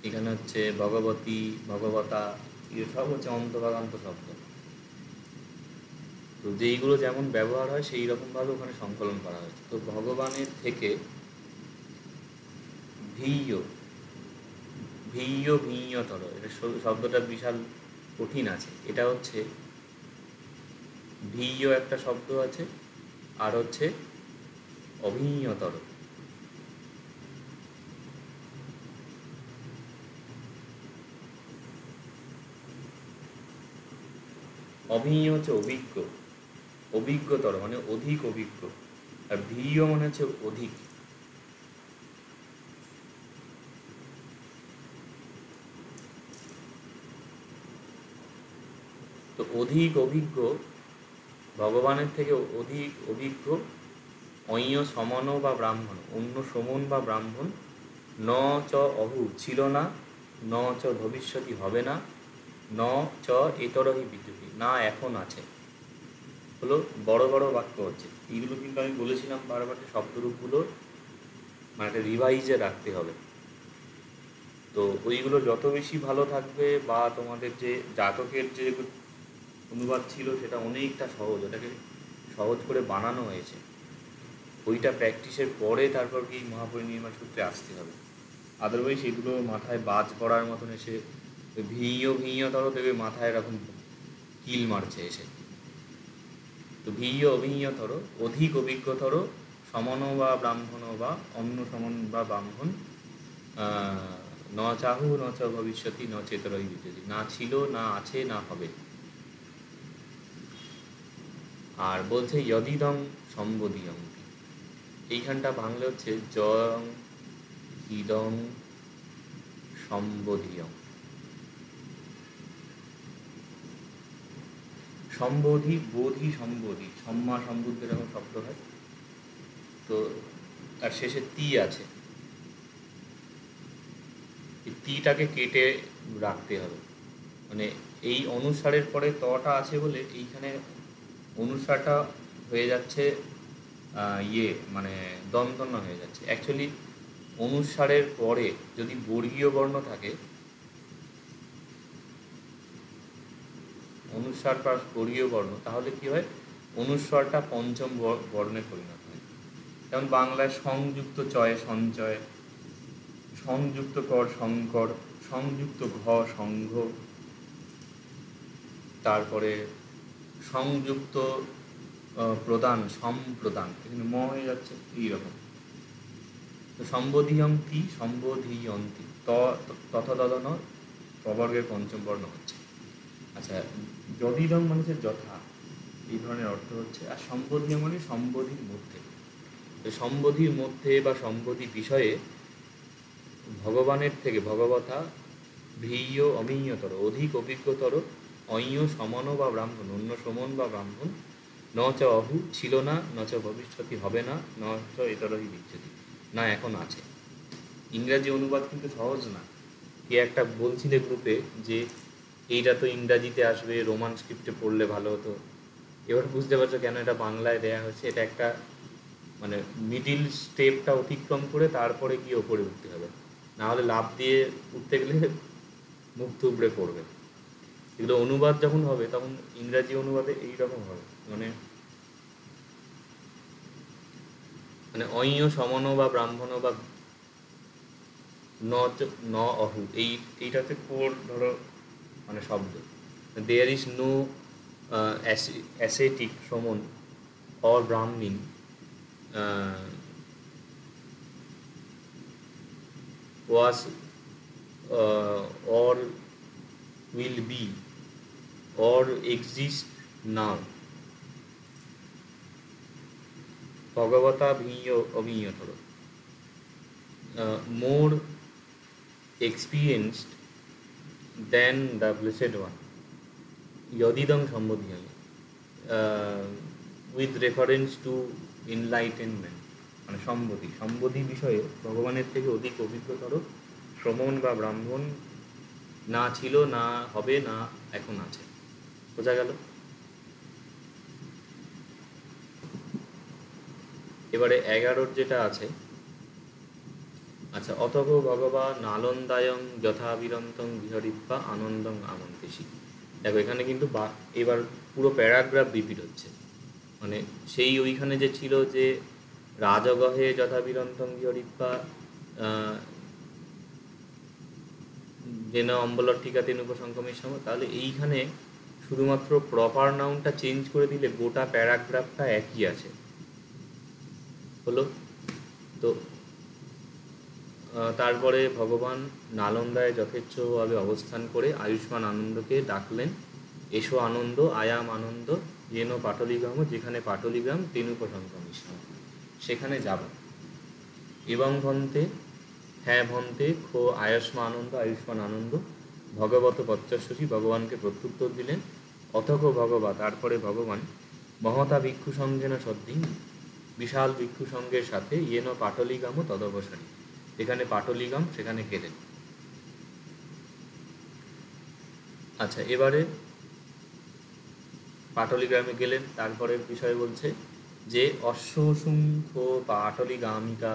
এখানে হচ্ছে ভগবতী ভগবতা, এগুলো সব হচ্ছে অন্তভাগান্ত শব্দ। তো যেইগুলো যেমন ব্যবহার হয় সেই রকমভাবে ওখানে সংকলন করা হয়েছে। তো ভগবানের থেকে ভিয় ভিয় ভিয়তর, এটা শব্দটা বিশাল কঠিন আছে, এটা হচ্ছে ভিয় একটা শব্দ আছে, আর হচ্ছে অভিজ্ঞতর, অভিজ্ঞ হচ্ছে অভিজ্ঞ, অভিজ্ঞতর মানে অধিক অভিজ্ঞ, আর ভিয় মানে হচ্ছে অধিক। তো অধিক অভিজ্ঞ, ভগবানের থেকে অধিক অভিজ্ঞ, অন্য সমন বা ব্রাহ্মণ, অন্য সমন বা ব্রাহ্মণ, ন চ অহু ছিল না, ন চ ভবিষ্যতি হবে না, ন চ এতরহি বিদ্যুতি না এখন আছে, হলো বড় বড় বাক্য হচ্ছে এইগুলো, কিন্তু আমি বলেছিলাম বারবার শব্দরূপগুলো মানে একটা রিভাইজে রাখতে হবে। তো ওইগুলো যত বেশি ভালো থাকবে, বা তোমাদের যে জাতকের যে অনুবাদ ছিল সেটা অনেকটা সহজ, ওটাকে সহজ করে বানানো হয়েছে, ওইটা প্র্যাকটিসের পরে তারপর কি মহাপরিনির্বাণ সূত্রে আসতে হবে, আদারওয়াইজ এগুলো মাথায় বাজ পড়ার মতন এসে ভিঁয়তর দেবে, মাথায় এরকম কিল মারছে এসে। তো ভিয় অভিজ্ঞতর, অধিক অভিজ্ঞতর, সমন বা ব্রাহ্মণ বা অন্য সমন বা ব্রাহ্মণ, ন চাহু ন চ ভবিষ্যতি ন চেতরই বিদ্যতি, না ছিল না আছে না হবে। আর বলছে যদিদং সম্বোধিয়ং, এইখানটা বাংলা হচ্ছে জং ইদং সম্বোধিয়ং, সম্বোধি বোধি সম্বোধি, সম্মা সম্বুদ্ধ এরকম শব্দ হয়, তো তার শেষে তি আছে, এই তিটাকে কেটে রাখতে হবে, মানে এই অনুসারের পরে তটা আছে বলে এইখানে অনুসারটা হয়ে যাচ্ছে মানে দন্তন্য হয়ে যাচ্ছে। অ্যাকচুয়ালি অনুসারের পরে যদি বর্গীয় বর্ণ থাকে, অনুস্বার প্লাস বর্গীয় বর্ণ, তাহলে কি হয়, অনুস্বরটা পঞ্চম বর্ণে পরিণত হয়। যেমন বাংলায় সংযুক্ত চয় সঞ্চয়, সংযুক্ত কর শঙ্কর, সংযুক্ত ঘ সংঘ, তারপরে সংযুক্ত প্রদান সম্প্রদান, এখানে ম হয়ে যাচ্ছে এইরকম। তো সম্বোধিয়ন্তি সম্বোধিয়ন্তি তথদন প্রবর্গের পঞ্চম বর্ণ হচ্ছে। আচ্ছা, যদিদং মানে হচ্ছে যথা, এই ধরনের অর্থ হচ্ছে, আর সম্বোধীয় মানে সম্বোধির মধ্যে। তো সম্বোধির মধ্যে বা সম্বোধি বিষয়ে ভগবানের থেকে ভগবতা ভিয় অভিজ্ঞতর, অধিক অভিজ্ঞতর, অন্য সমন বা ব্রাহ্মণ, অন্য সমন বা ব্রাহ্মণ, ন চ অহু ছিল না, ন চ ভবিষ্যতি হবে না, ন চ এতরহি বিচ্ছতি না এখন আছে। ইংরাজি অনুবাদ কিন্তু সহজ না। কে একটা বলছিলে গ্রুপে যে এইটা তো ইংরাজিতে আসবে, রোমান স্ক্রিপ্টে পড়লে ভালো হতো। এবার বুঝতে পারছো কেন এটা বাংলায় দেয়া হয়েছে, এটা একটা মানে মিডিল স্টেপটা অতিক্রম করে তারপরে গিয়ে ওপরে উঠতে হবে, না হলে লাফ দিয়ে উঠতে গেলে মুখ থুবড়ে পড়বে। এগুলো অনুবাদ যখন হবে তখন ইংরাজি অনুবাদে এইরকম হবে, মানে মানে অইয় সমন বা ব্রাহ্মণ বা ন অহু এইটাতে কোর ধরো মানে শব্দ, দেয়ার ইজ নো অ্যাসেটিক সমন or Brahmin was or will be or exist now. Bhagavata Abhinyathara. More experienced than the Blessed One. Yadidam Sambodhyami. With reference to enlightenment, মানে সম্বোধি বিষয়ে ভগবানের থেকে অধিক অভিজ্ঞতর শ্রমণ বা ব্রাহ্মণ না ছিল, না হবে, না এখন আছে। বোঝা গেল? এবারে 11 যেটা আছে, আচ্ছা, অতঃ ভগবা নালন্দায়ং যথাবিরন্তং বিহরিত্বা আনন্দং আমন্তেশি। দেখো এখানে কিন্তু এবার পুরো প্যারাগ্রাফ রিপিট হচ্ছে, মানে সেই ওইখানে যে ছিল যে রাজগহে যথাবিরন্তং বিহরিত্বা যেন অম্বলর ঠিকা তেন উপসংক্রমের সময়, তাহলে এইখানে শুধুমাত্র প্রপার নাউনটা চেঞ্জ করে দিলে গোটা প্যারাগ্রাফটা একই আছে, হলো তো। তারপরে ভগবান নালন্দায় যথেচ্ছভাবে অবস্থান করে আয়ুষ্মান আনন্দকে ডাকলেন, এসো আনন্দ, আয়াম আনন্দ, যেন পাটলিগ্রাম, যেখানে পাটলিগ্রাম তেনুপসংক্রমিষ্যম, সেখানে যাব। এবং ভন্তে, হ্যাঁ ভন্তে, খো আয়ুষ্মান আনন্দ ভগবত পচ্চস্বসী, ভগবানকে প্রত্যুত্তর দিলেন। অথক ভগবা, তারপরে ভগবান মহতা ভিক্ষু সঙ্গেন সদ্দিন, বিশাল ভিক্ষু সঙ্গের সাথে ইয়েন পাটলিগ্রাম তদবসারী, যেখানে পাটলিগ্রাম সেখানে গেলেন। আচ্ছা, এবারে পাটলিগ্রামে গেলেন, তারপরের বিষয় বলছে যে অশ্বশুঙ্খ পাটলিগামিকা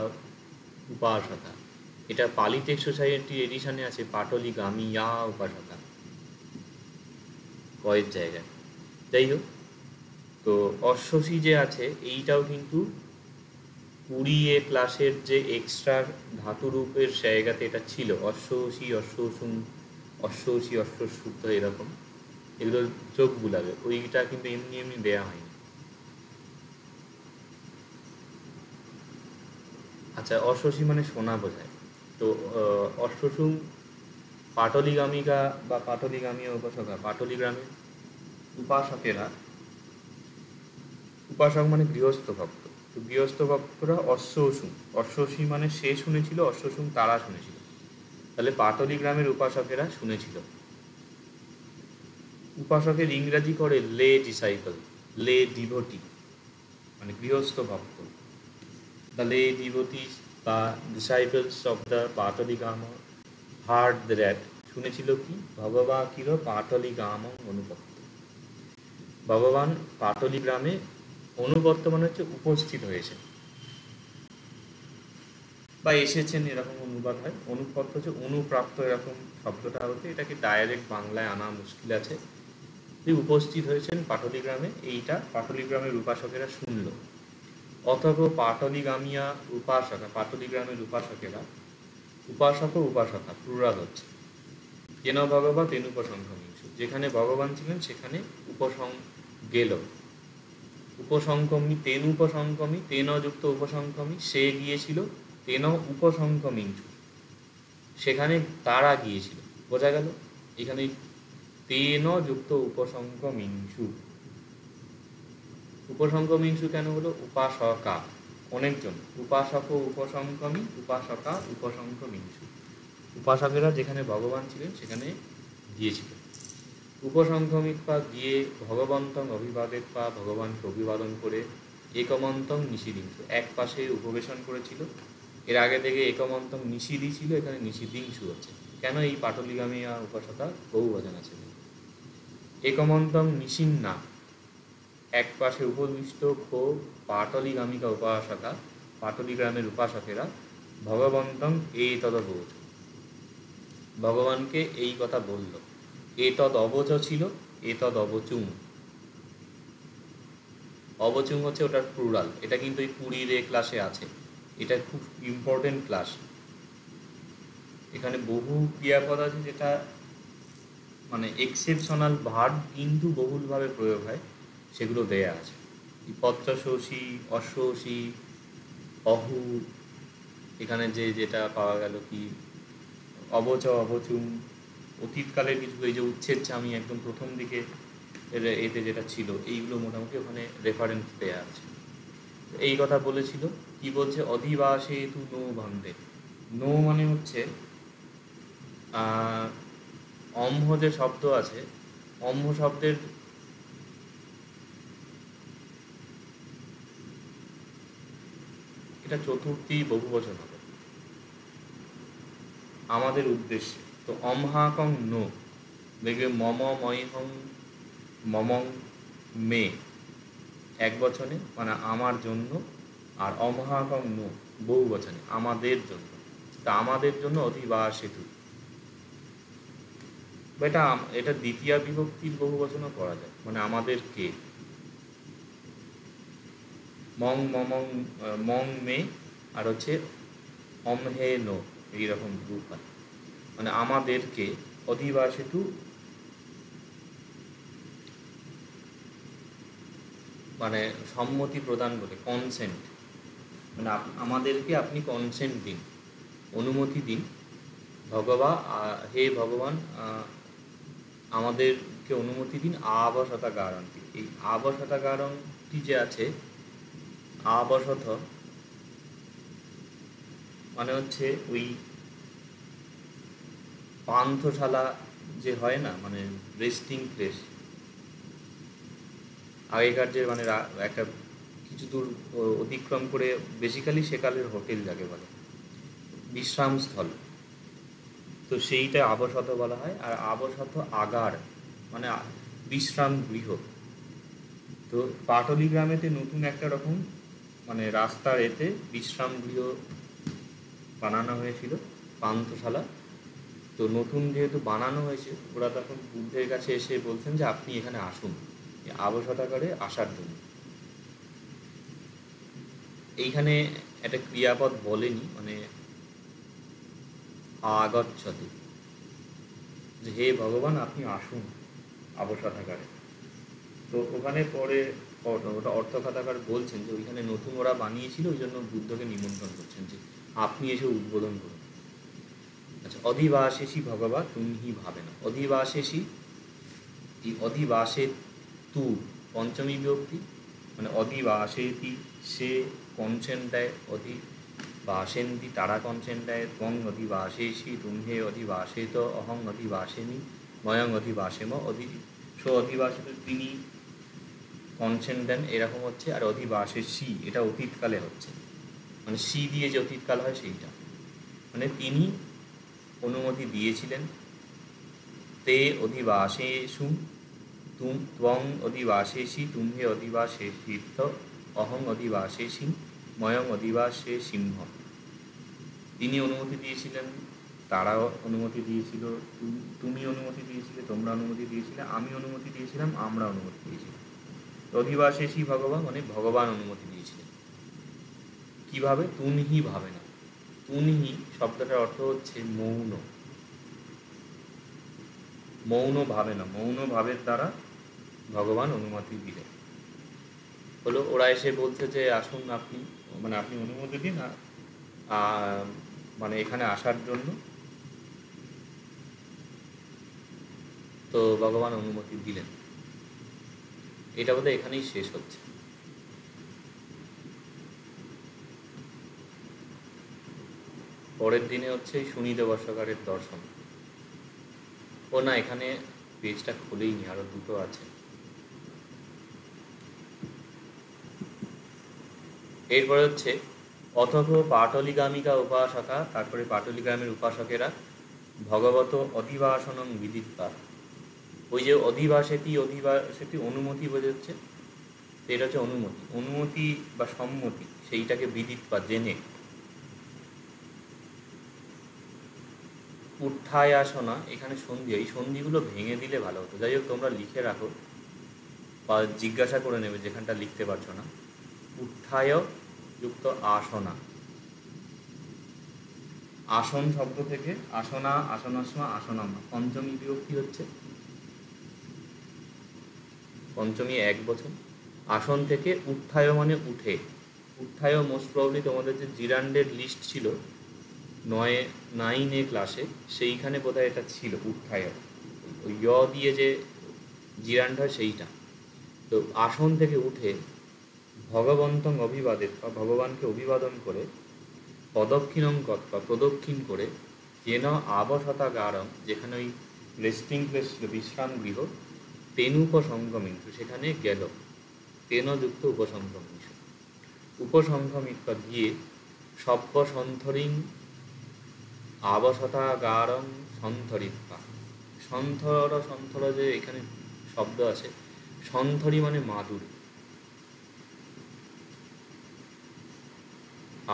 উপাসকা, এটা পালি টেক্সট সোসাইটি এডিশনে আছে পাটলিগামিয়া উপাসকা কয়েক জায়গায়। যাই হোক, তো অশ্বসী যে আছে এইটাও কিন্তু 20A ক্লাসের যে এক্সট্রা ধাতুরূপের জায়গাতে এটা ছিল, অশ্বসী, অশ্বসুং, অশ্বসী, অশ্বসূত্র, এরকম এগুলো চোখ বুলাবে, ওইটা কিন্তু এমনি এমনি দেয়া হয়নি। আচ্ছা, অশ্বসী মানে সোনা বোঝায়, তো অশ্বসুং পাটলিগামিকা বা পাটলিগামীয় উপাসকা, পাটলিগ্রামের উপাসকেরা, উপাসক মানে গৃহস্থ ভক্ত, তো গৃহস্থ ভক্তরা অশ্বসী মানে সে শুনেছিল, অশ্বসুং তারা শুনেছিল, তাহলে পাটলিগ্রামের উপাসকেরা শুনেছিল। উপাসকের ইংরাজি করে লে ডিসাইপল, লে ডিভোটি, মানে গৃহস্থ ভক্ত। দ্য লে ডিভোটিস বা disciples of the Pataligama heard that, শুনেছিল কি, ভগবা কির পাটলিগাম অনুপত্ত, ভগবান পাটলিগ্রামে অনুপত্ত মানে হচ্ছে উপস্থিত হয়েছে বা এসেছেন, এরকম অনুবাদ হয়। অনুপত্ত হচ্ছে অনুপ্রাপ্ত, এরকম শব্দটা হচ্ছে, এটাকে ডাইরেক্ট বাংলায় আনা মুশকিল আছে। তিনি উপস্থিত হয়েছেন পাটলিগ্রামে, এইটা পাটলিগ্রামের উপাসকেরা শুনল। অথব পাটলিগামিয়া উপাসকা, পাটলিগ্রামের উপাসকেরা, উপাসক ও উপাসকা প্লুরাল হচ্ছে, যেন ভগবা তেন উপসংক্রমিষ্য, যেখানে ভগবান ছিলেন সেখানে গেল, উপসংক্রমী, তেন উপসংক্রমী, তেন যুক্ত উপসংক্রমী, সে গিয়েছিল, তেন উপসংক্রমিংসু, সেখানে তারা গিয়েছিল। বোঝা গেল? এখানে তেন যুক্ত উপসংক্রমিংসু, উপসংক্রমিংসু কেন হলো? উপাসকা অনেকজন, উপাসক ও উপসংক্রমী, উপাসকা উপসংক্রমিংসু, উপাসকেরা যেখানে ভগবান ছিলেন সেখানে গিয়েছিল। উপসংক্রমিত্বা গিয়ে ভগবন্তং অভিবাদের পা, ভগবানকে অভিবাদন করে একমন্তং নিষিদিংসু, এক পাশে উপবেশন করেছিল। এর আগে থেকে একমন্তং নিষিদি ছিল, এখানে নিষিদিংসু হচ্ছে। কেন? এই পাটলিগামিয়া উপাসকা বহুবচন আছে। একমন্তং নিষিন্না, এক পাশে উপবিষ্ট খো পাটলিগামিকা উপাসকা, পাটলি গ্রামের উপাসকেরা ভগবন্তং এই তদবোচ, ভগবানকে এই কথা বলল। এতদ অবচ ছিল, এতদ অবচুং। অবচুং হচ্ছে ওটার প্লুরাল, এটা কিন্তু এই 20 ক্লাসে আছে, এটা খুব ইম্পর্টেন্ট ক্লাস। এখানে বহু ক্রিয়াপদ আছে যেটা মানে এক্সেপশনাল ভার্ব কিন্তু বহুলভাবে প্রয়োগ হয়, সেগুলো দেয়া আছে। পত্রশোষী, অশ্বশী, অহু, এখানে যেটা পাওয়া গেল কি অবচ, অবচুম, অতীতকালের কিছু, এই যে উচ্ছেদটা আমি একদম প্রথম দিকে এতে যেটা ছিল, এইগুলো মোটামুটি ওখানে রেফারেন্স দেওয়া আছে। এই কথা বলেছিল। কি বলছে? অধিবাসে তু নো ভান্ডে। নো মানে হচ্ছে অম্ভ যে শব্দ আছে, অম্ভ শব্দের এটা চতুর্থী বহুবচন হবে আমাদের উদ্দেশ্যে। তো অমহাকং নো, দেখবে মম ময়হং মমং মে এক বচনে মানে আমার জন্য, আর অমহাকং নো বহু বচনে আমাদের জন্য। তা আমাদের জন্য অধিবাসেতু, এটা এটা দ্বিতীয় বিভক্তির বহু বচনও করা যায়, মানে আমাদেরকে। মং মমং মং মে আর হচ্ছে অমহে নো, এইরকম রূপ হয়, মানে আমাদেরকে অধিবাসেতু, মানে সম্মতি প্রদান করে, কনসেন্ট, মানে আমাদেরকে আপনি কনসেন্ট দিন, অনুমতি দিন ভগবা, হে ভগবান আমাদেরকে অনুমতি দিন। আবশতা গারন্টি, এই আবশতা গারন্টি যে আছে, আবশত মানে হচ্ছে ওই পান্থশালা যে হয় না, মানে রেস্টিং প্লেস, আগেকার যে মানে একটা কিছু দূর অতিক্রম করে, বেসিক্যালি সেকালের হোটেল যাকে বলে, বিশ্রামস্থল, তো সেইটা আবশত বলা হয়। আর আবশত আগার মানে বিশ্রাম গৃহ। তো পাটলি গ্রামেতে নতুন একটা রকম মানে রাস্তার এতে বিশ্রাম গৃহ বানানো হয়েছিল, পান্থশালা। তো নতুন যেহেতু বানানো হয়েছে, ওরা তখন বুদ্ধের কাছে এসে বলছেন যে আপনি এখানে আসুন, আবশতাগারে আসার জন্য। এইখানে একটা ক্রিয়াপদ বলেনি, মানে আগচ্ছতি, যে হে ভগবান আপনি আসুন আবশতাগারে। তো ওখানে পরে ওটা অর্থকথাকার বলছেন যে ওইখানে নতুন ওরা বানিয়েছিল, ওই জন্য বুদ্ধকে নিমন্ত্রণ করছেন যে আপনি এসে উদ্বোধন করুন। আচ্ছা, অধিবাসেশী ভগবা তুমি ভাবে না। অধিবাসেশী, এই অধিবাসে তু পঞ্চমী বিভক্তি, মানে অধিবাসেতি সে কনসেন্ট দেয়, অধিবাসেন্তি তারা কনসেন্ট দেয়, ত্বং অধিবাসেশি তুমহে অধিবাসেত, অহং অধিবাসেমি ময়ং অধিবাসেম, অধিবাসিত তিনি কনসেন্ট দেন, এরকম হচ্ছে। আর অধিবাসেশি এটা অতীতকালে হচ্ছে, মানে সি দিয়ে যে অতীতকাল হয় সেইটা, মানে তিনি অনুমতি দিয়েছিলেন। তে অধিবাসেষু ত্বং অধিবাসেষি তুমহে অধিবাসেষিত, অহং অধিবাসেষি ময়ং অধিবাসে সিংহ। তিনি অনুমতি দিয়েছিলেন, তারাও অনুমতি দিয়েছিল, তুমি অনুমতি দিয়েছিলে, তোমরা অনুমতি দিয়েছিলে, আমি অনুমতি দিয়েছিলাম, আমরা অনুমতি দিয়েছিলাম। অধিবাসেষী ভগবান মানে ভগবান অনুমতি দিয়েছিলেন। কিভাবে? তুনহি ভাবে না। তুনহি শব্দটার অর্থ হচ্ছে মৌন, মৌন ভাবে না, মৌন ভাবের দ্বারা ভগবান অনুমতি দিলেন। হলো ওরা এসে বলছে যে আসুন আপনি, মানে আপনি অনুমতি দিন মানে এখানে আসার জন্য। তো ভগবান অনুমতি দিলেন। এটা বোধহয় এখানেই শেষ হচ্ছে। পরের দিনে হচ্ছে সুনীত বর্ষকারের দর্শন। ও না, এখানে পেজটা খুলেইনি, আরো দুটো আছে। এরপরে হচ্ছে অথক পাটলিগামিকা উপাসকা, তারপরে পাটলিগ্রামের উপাসকেরা ভগবত অধিবাসনং বিদিত্বা। ওই যে অধিবাসেতি, অধিবাসেতি অনুমতি বোঝাচ্ছে, এটা হচ্ছে অনুমতি। অনুমতি বা সম্মতি, সেইটাকে বিদিত বা জেনে। উত্থায় আসনা, এখানে সন্ধি, এই সন্ধিগুলো ভেঙে দিলে ভালো হতো। যাই হোক, তোমরা লিখে রাখো বা জিজ্ঞাসা করে নেবে যেখানটা লিখতে পারছো না। উত্থায় যুক্ত আসনা, আসন শব্দ থেকে আসনা, আসনাসমা, আসনামা, পঞ্চমী বিভক্তি হচ্ছে, পঞ্চমী এক বচন। আসন থেকে উত্থায় মানে উঠে। উত্থায় মোস্ট প্রবলি তোমাদের যে জিরান্ডের লিস্ট ছিল 9 ক্লাসে, সেইখানে বোধহয় এটা ছিল উত্থায়। ওই দিয়ে যে জিরান্ড হয় সেইটা। তো আসন থেকে উঠে ভগবন্তং অভিবাদিত বা ভগবানকে অভিবাদন করে, পদক্ষিণং কত্বা প্রদক্ষিণ করে, যেন আবসতাগারম, যেখানে ওই রেস্টিং প্লেস ছিল, বিশ্রাম গৃহ, তেনুপসঙ্গমিত, সেখানে গেল। তেনযুক্ত উপসঙ্গমিত, উপসঙ্গমিত গিয়ে সব্য সন্থরিং আবসতাগারম সন্থরিত্বা। সন্থর, সন্থর যে এখানে শব্দ আছে, সন্থরি মানে মাদুর,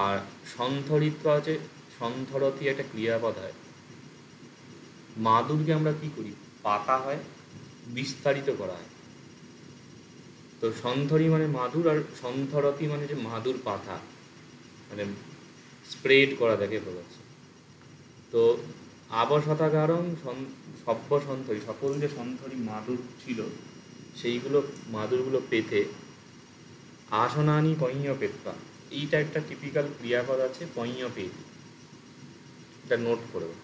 আর সন্থরিত্বা আছে, সন্থরতি একটা ক্রিয়াপদ হয়। মাদুরকে আমরা কি করি, পাতা হয়, বিস্তারিত করা হয়। তো সন্থরি মানে মাদুর, আর সন্থরতি মানে যে মাদুর পাতা, মানে স্প্রেড করা থাকে বোঝাচ্ছে। তো আবসতাগারং সব্য সন্থরি, সকল যে সন্থরি মাদুর ছিল সেইগুলো মাদুরগুলো পেতে, আসনানি পঞ্য পেত্বা, এইটা একটা টিপিক্যাল ক্রিয়াপদ আছে, পঞ্য পেতি, এটা নোট করবে।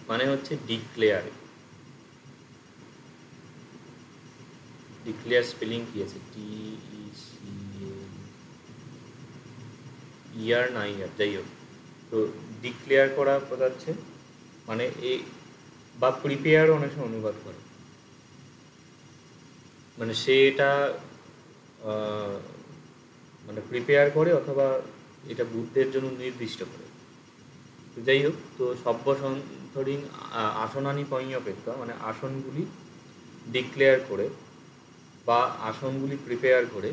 মানে হচ্ছে ডিক্লেয়ার। ডিক্লেয়ার স্পেলিং কি আছে, ইয়ার না ইয়ার, যাই হোক। তো ডিক্লেয়ার করা বোঝাচ্ছে, মানে এই বা প্রিপেয়ার অনেক সময় অনুবাদ করে, মানে সে এটা মানে প্রিপেয়ার করে অথবা এটা বুদ্ধের জন্য নির্দিষ্ট করে। তো যাই হোক, তো সব্য সন্থরিং আসনানি পঞ্যপেত্তা, মানে আসনগুলি ডিক্লেয়ার করে বা আসনগুলি প্রিপেয়ার করে।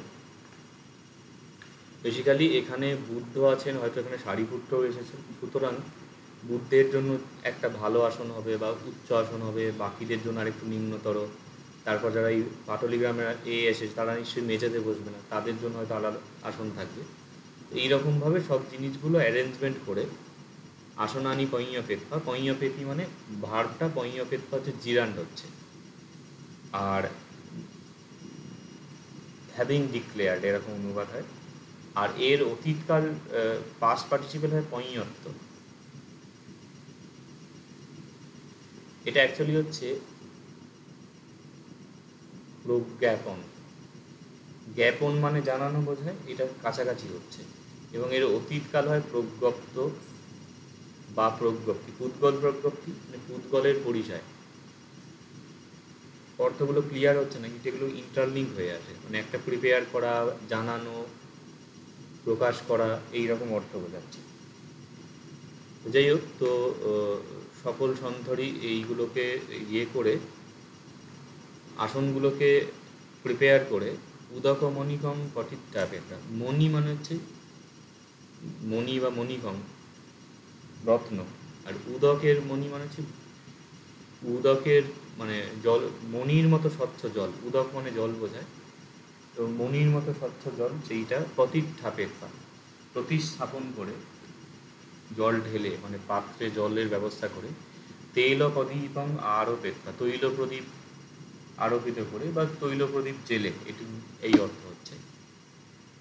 বেসিক্যালি এখানে বুদ্ধ আছেন, হয়তো এখানে সারিপুত্রও এসেছেন, সুতরাং বুদ্ধের জন্য একটা ভালো আসন হবে বা উচ্চ আসন হবে, বাকিদের জন্য আরেকটু নিম্নতর। তারপর যারা এই পাটলিগ্রামের এসেছে তারা নিশ্চয়ই মেঝেতে বসবে না, তাদের জন্য হয়তো আলাদা আসন থাকবে। এইরকমভাবে সব জিনিসগুলো অ্যারেঞ্জমেন্ট করে আসনানি পঞ্যপেত্তা, পঞ্যপেতি মানে ভার্বটা, পঞ্যপেত্তা হচ্ছে জিরান্ড হচ্ছে, আর হ্যাভিং ডিক্লেয়ার্ড এরকম অনুবাদ হয়। আর এর অতীতকাল পাস্ট পার্টিসিপেল হয় পঞ্যত্ব। এটা অ্যাকচুয়ালি হচ্ছে প্রজ্ঞাপন। জ্ঞাপন মানে জানানো বোঝায়, এটা কাছাকাছি হচ্ছে। এবং এর অতীতকাল হয় প্রজ্ঞপ্ত বা প্রজ্ঞপ্তি। পুদ্গল প্রজ্ঞপ্তি মানে পুদ্গলের পরিচয়। অর্থগুলো ক্লিয়ার হচ্ছে নাকি, যেগুলো ইন্টারলিঙ্ক হয়ে আছে, মানে একটা প্রিপেয়ার করা, জানানো, প্রকাশ করা, এই রকম অর্থ বোঝাচ্ছে। যাই হোক, তো সকল সন্থরি এইগুলোকে ইয়ে করে, আসনগুলোকে প্রিপেয়ার করে, উদক মণিকং পঠিত্যাপেতা, মণি মানে হচ্ছে মণি বা মণিকং রত্ন, আর উদকের মণি মানে হচ্ছে উদকের মানে জল, মণির মতো স্বচ্ছ জল, উদক মানে জল বোঝায়। তো মণির মতো স্বচ্ছ জল, সেইটা প্রতিষ্ঠাপেতা, প্রতিস্থাপন করে, জল ঢেলে মানে পাত্রে জলের ব্যবস্থা করে, তেল প্রদীপং আরোপেতা, তৈল প্রদীপ আরোপিত করে বা তৈল প্রদীপ জেলে, এটি এই অর্থ হচ্ছে।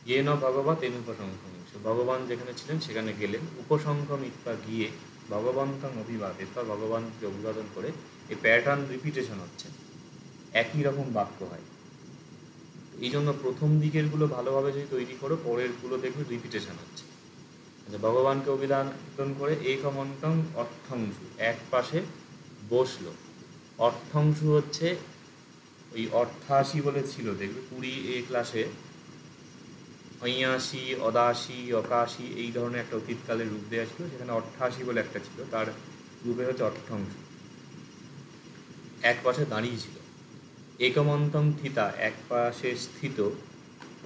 ইয়ে ন ভগবত উপসংখ্যমিত, ভগবান যেখানে ছিলেন সেখানে গেলেন। উপসংখ্যমিত্বা গিয়ে ভগবন্তং অভিবাদিত বা ভগবানকে অভিবাদন করে। এই প্যাটার্ন রিপিটেশন হচ্ছে, একই রকম বাক্য হয়। এই জন্য প্রথম দিকেরগুলো ভালোভাবে যদি তৈরি করো, পরেরগুলো দেখবে রিপিটেশন হচ্ছে। ভগবানকে অভিবাদন করে একমন্তং অর্থংশু, এক পাশে বসলো। অর্থংশু হচ্ছে ওই অর্থাশি বলে ছিল, দেখবে 20 ক্লাসে ঐয়াশি, অদাশি, অকাশি এই ধরনের একটা অতীতকালের রূপ দেওয়া ছিল, সেখানে অর্থাশি বলে একটা ছিল, তার রূপে হচ্ছে অর্থাংশ, এক পাশে দাঁড়িয়েছিল। একমন্তম থিতা, এক পাশে স্থিত।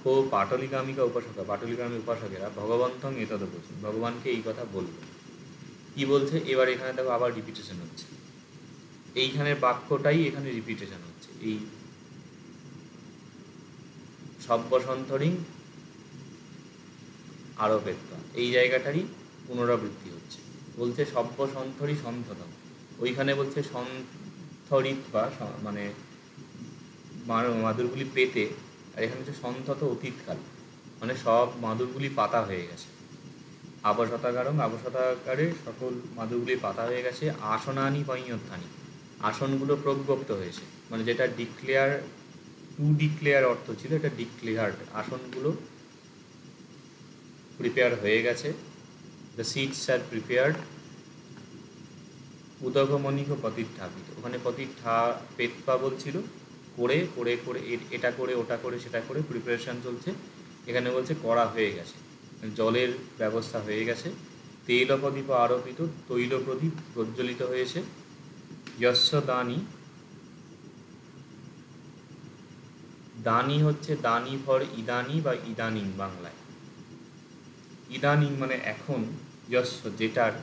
ও পাটলিকামিকা উপাসকা, পাটলিকামী উপাসকেরা ভগবন্তং এতদ বলছেন, ভগবানকে এই কথা বলবে। কি বলছে এবার এখানে দেখো আবার রিপিটেশন হচ্ছে, এইখানের বাক্যটাই এখানে রিপিটেশন হচ্ছে। এই সব্যসন্থরিং আরোপেত্তা, এই জায়গাটারই পুনরাবৃত্তি হচ্ছে। বলছে সব্যসন্থরি সন্থতম, ওইখানে বলছে সন্থরিত বা মানে মাদুরগুলি পেতে, আর এখানে হচ্ছে সন্থত অতীতকাল, মানে সব মাদুরগুলি পাতা হয়ে গেছে। আবশতাকারং, আবশতাকারে সকল মাদুরগুলি পাতা হয়ে গেছে। আসনানি পৈয়ত্থানি, আসনগুলো প্রজ্ঞপ্ত হয়েছে, মানে যেটা ডিক্লেয়ার, টু ডিক্লেয়ার অর্থ ছিল, এটা ডিক্লেয়ার্ড, আসনগুলো প্রিপেয়ার হয়ে গেছে। The seats are prepared. উদগমনিক প্রতিষ্ঠাপিত, ওখানে প্রতিষ্ঠা পেতপা বলছিল, করে করে করে এটা করে ওটা করে সেটা করে প্রিপারেশান চলছে। এখানে বলছে করা হয়ে গেছে, জলের ব্যবস্থা হয়ে গেছে। তৈলপ্রদীপ আরোপিত, তৈল প্রদীপ প্রজ্বলিত হয়েছে। যস্য দানি, দানি হচ্ছে দানি ফর ইদানি বা ইদানিং বাংলায়। ইদানিং মানে এখন, যস্য যেটার,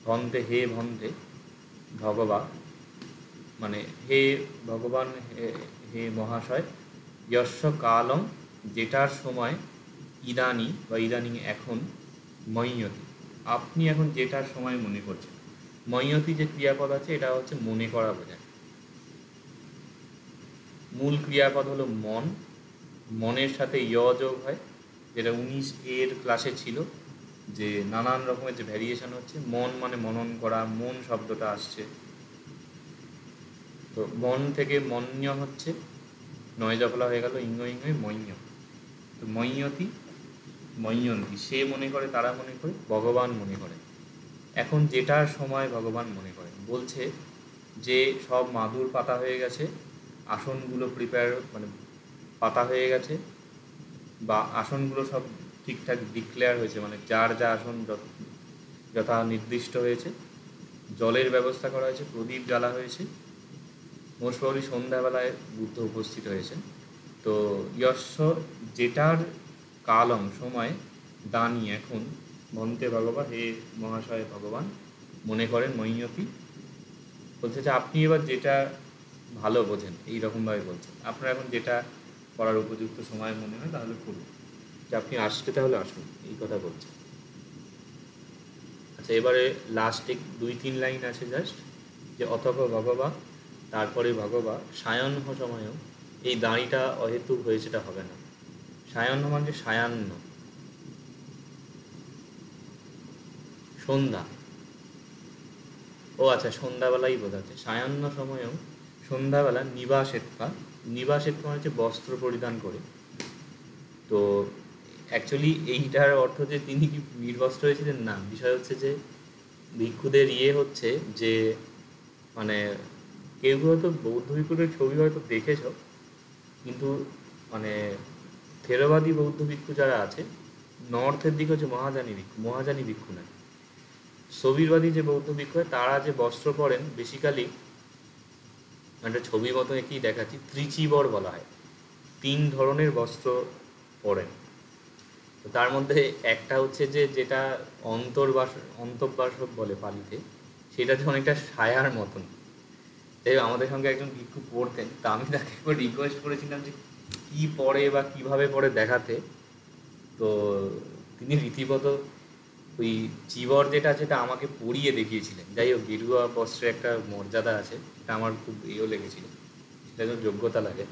ভন্তে হে ভন্তে ভগবা মানে হে ভগবান, হে মহাশয়। যস্য কালম যেটার সময়, ইদানি বা ইদানিং এখন, ময়্যতি আপনি এখন যেটার সময় মনে করছেন। ময়্যতি যে ক্রিয়াপদ আছে এটা হচ্ছে মনে করা বোঝায়। মূল ক্রিয়াপদ হলো মন, মনের সাথে যোগ হয়, যেটা 19 এর ক্লাসে ছিল, যে নানান রকমের যে ভ্যারিয়েশন হচ্ছে। মন মানে মনন করা, মন শব্দটা আসছে, তো মন থেকে মন্য হচ্ছে, নয় জফলা হয়ে গেল, ইঙ্গ ইঙ্গই ময়্য। তো ময়্যতি ময়্যন্তি, সে মনে করে, তারা মনে করে, ভগবান মনে করে। এখন যেটার সময় ভগবান মনে করে, বলছে যে সব মাদুর পাতা হয়ে গেছে, আসনগুলো প্রিপেয়ার মানে পাতা হয়ে গেছে, বা আসনগুলো সব ঠিকঠাক ডিক্লেয়ার হয়েছে, মানে যার যা আসন যথা নির্দিষ্ট হয়েছে। জলের ব্যবস্থা করা হয়েছে, প্রদীপ জ্বালা হয়েছে। মোস্ট প্রবলি সন্ধ্যাবেলায় বুদ্ধ উপস্থিত হয়েছেন। তো যস্য যেটার, কালম সময়, দানি এখন, ভন্তে ভগবান হে মহাশয় ভগবান মনে করেন, ময়্যতি বলছে যে আপনি এবার যেটা ভালো বোঝেন, এইরকমভাবে বলছেন, আপনার এখন যেটা করার উপযুক্ত সময় মনে হয় তাহলে করুন, যে আপনি আসতে তাহলে আসুন, এই কথা বলছে। আচ্ছা, এবারে লাস্টে 2-3 লাইন আছে জাস্ট, যে অথবা ভগবা, তারপরে ভগবা সায়াহ্ন সময়ও, এই দাঁড়িটা অহেতুক হয়েছে, এটা হবে না। সায়াহ্ন মানে সায়াহ্ন, সন্ধ্যা, ও আচ্ছা সন্ধ্যাবেলাই বোঝাচ্ছে। সায়াহ্ন সময়ও, সন্ধ্যাবেলা, নিবাসেত্পা, নিবাসেত্পা মানে হচ্ছে বস্ত্র পরিধান করে। তো অ্যাকচুয়ালি এইটার অর্থ যে তিনি কি নির্বস্ত্র হয়েছিলেন, না, বিষয় হচ্ছে যে ভিক্ষুদের হচ্ছে যে, মানে কেউ কেউ হয়তো বৌদ্ধ ভিক্ষুদের ছবি হয়তো দেখেছ, কিন্তু মানে থেরবাদী বৌদ্ধ ভিক্ষু যারা আছে, নর্থের দিকে হচ্ছে মহাযানী ভিক্ষু, মহাযানী ভিক্ষু নয়। স্থবিরবাদী যে বৌদ্ধ ভিক্ষু হয়, তারা যে বস্ত্র পরেন বেসিক্যালি, একটা ছবি মতো একেই দেখাচ্ছি, ত্রিচিবর বলা হয়। 3 ধরনের বস্ত্র পরেন। তো তার মধ্যে একটা হচ্ছে যে যেটা অন্তর্বাসক বলে পালিতে, সেটা হচ্ছে অনেকটা সায়ার মতন। তাই আমাদের সঙ্গে একজন ভিক্ষু পড়তেন, তা আমি তাকে একবার রিকোয়েস্ট করেছিলাম যে কী পড়ে বা কীভাবে পড়ে দেখাতে। তো তিনি রীতিমত ওই চিবর যেটা আছে সেটা আমাকে পরিয়ে দেখিয়েছিলেন। যাই হোক, গেরুয়া বস্ত্রের একটা মর্যাদা আছে, এটা আমার খুব লেগেছিল, সেটা যেন যোগ্যতা লাগে।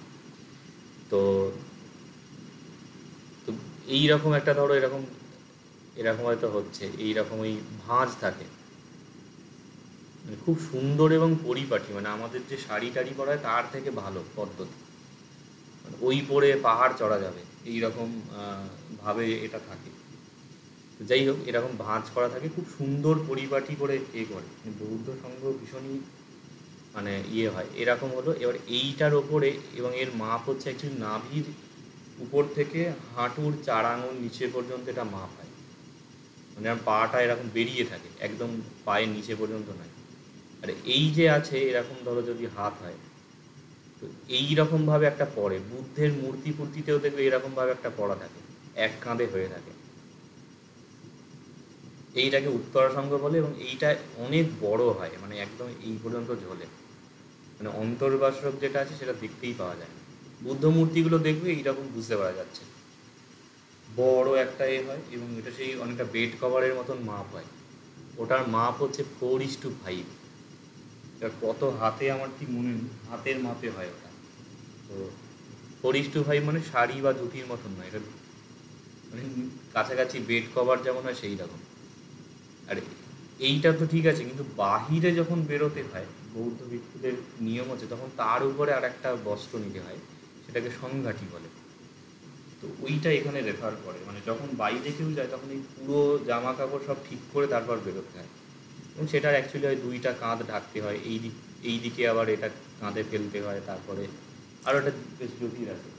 তো তো এইরকম একটা, ধরো এরকম এরকম হয়তো হচ্ছে, এইরকম ওই ভাঁজ থাকে, মানে খুব সুন্দর এবং পরিপাটি, মানে আমাদের যে শাড়ি টাড়ি পরা হয় তার থেকে ভালো পদ্ধতি, মানে ওই পরে পাহাড় চড়া যাবে এইরকম ভাবে এটা থাকে। তো যাই হোক, এরকম ভাঁজ করা থাকে, খুব সুন্দর পরিপাটি করে করে, বৌদ্ধ সংঘ ভীষণই মানে হয় এরকম হলো। এবার এইটার ওপরে, এবং এর মাপ হচ্ছে অ্যাকচুয়ালি নাভির উপর থেকে হাঁটুর 4 আঙুল নিচে পর্যন্ত এটা মাপ হয়। মানে আমার পাটা এরকম বেরিয়ে থাকে, একদম পায়ের নিচে পর্যন্ত নয়। আর এই যে আছে এরকম ধরো যদি হাত হয়, তো এইরকমভাবে একটা পড়ে, বুদ্ধের মূর্তি ফুর্তিতেও দেখবে এরকমভাবে একটা পড়া থাকে, এক কাঁধে হয়ে থাকে। এইটাকে উত্তরাসঙ্গ বলে, এবং এইটা অনেক বড় হয়, মানে একদম এই পর্যন্ত ঝোলে। মানে অন্তর্বাসক যেটা আছে সেটা দেখতেই পাওয়া যায় না। বুদ্ধ মূর্তিগুলো দেখবে এইরকম বুঝতে পারা যাচ্ছে, বড় একটা হয়, এবং এটা সেই অনেকটা বেড কভারের মতন মাপ হয়। ওটার মাপ হচ্ছে 4:5। এবার কত হাতে আমার ঠিক মনে নেই, হাতের মাপে হয় ওটা। তো 4:5 মানে শাড়ি বা ধুতির মতন নয়, এটা মানে কাছাকাছি বেড কভার যেমন হয় সেই রকম। আর এইটা তো ঠিক আছে, কিন্তু বাহিরে যখন বেরোতে হয়, বৌদ্ধ ভিক্ষুদের নিয়ম হচ্ছে তখন তার উপরে আর একটা বস্ত্র নিতে হয়, সেটাকে সংঘাটি বলে। তো ওইটা এখানে রেফার করে, মানে যখন বাইরে কেউ যায় তখন এই পুরো জামা কাপড় সব ঠিক করে তারপর বেরোতে হয়, এবং সেটার অ্যাকচুয়ালি হয় দুইটা কাঁধ ঢাকতে হয়, এই দিকে আবার এটা কাঁধে ফেলতে হয়, তারপরে আরও একটা বেশ জটিল আছে।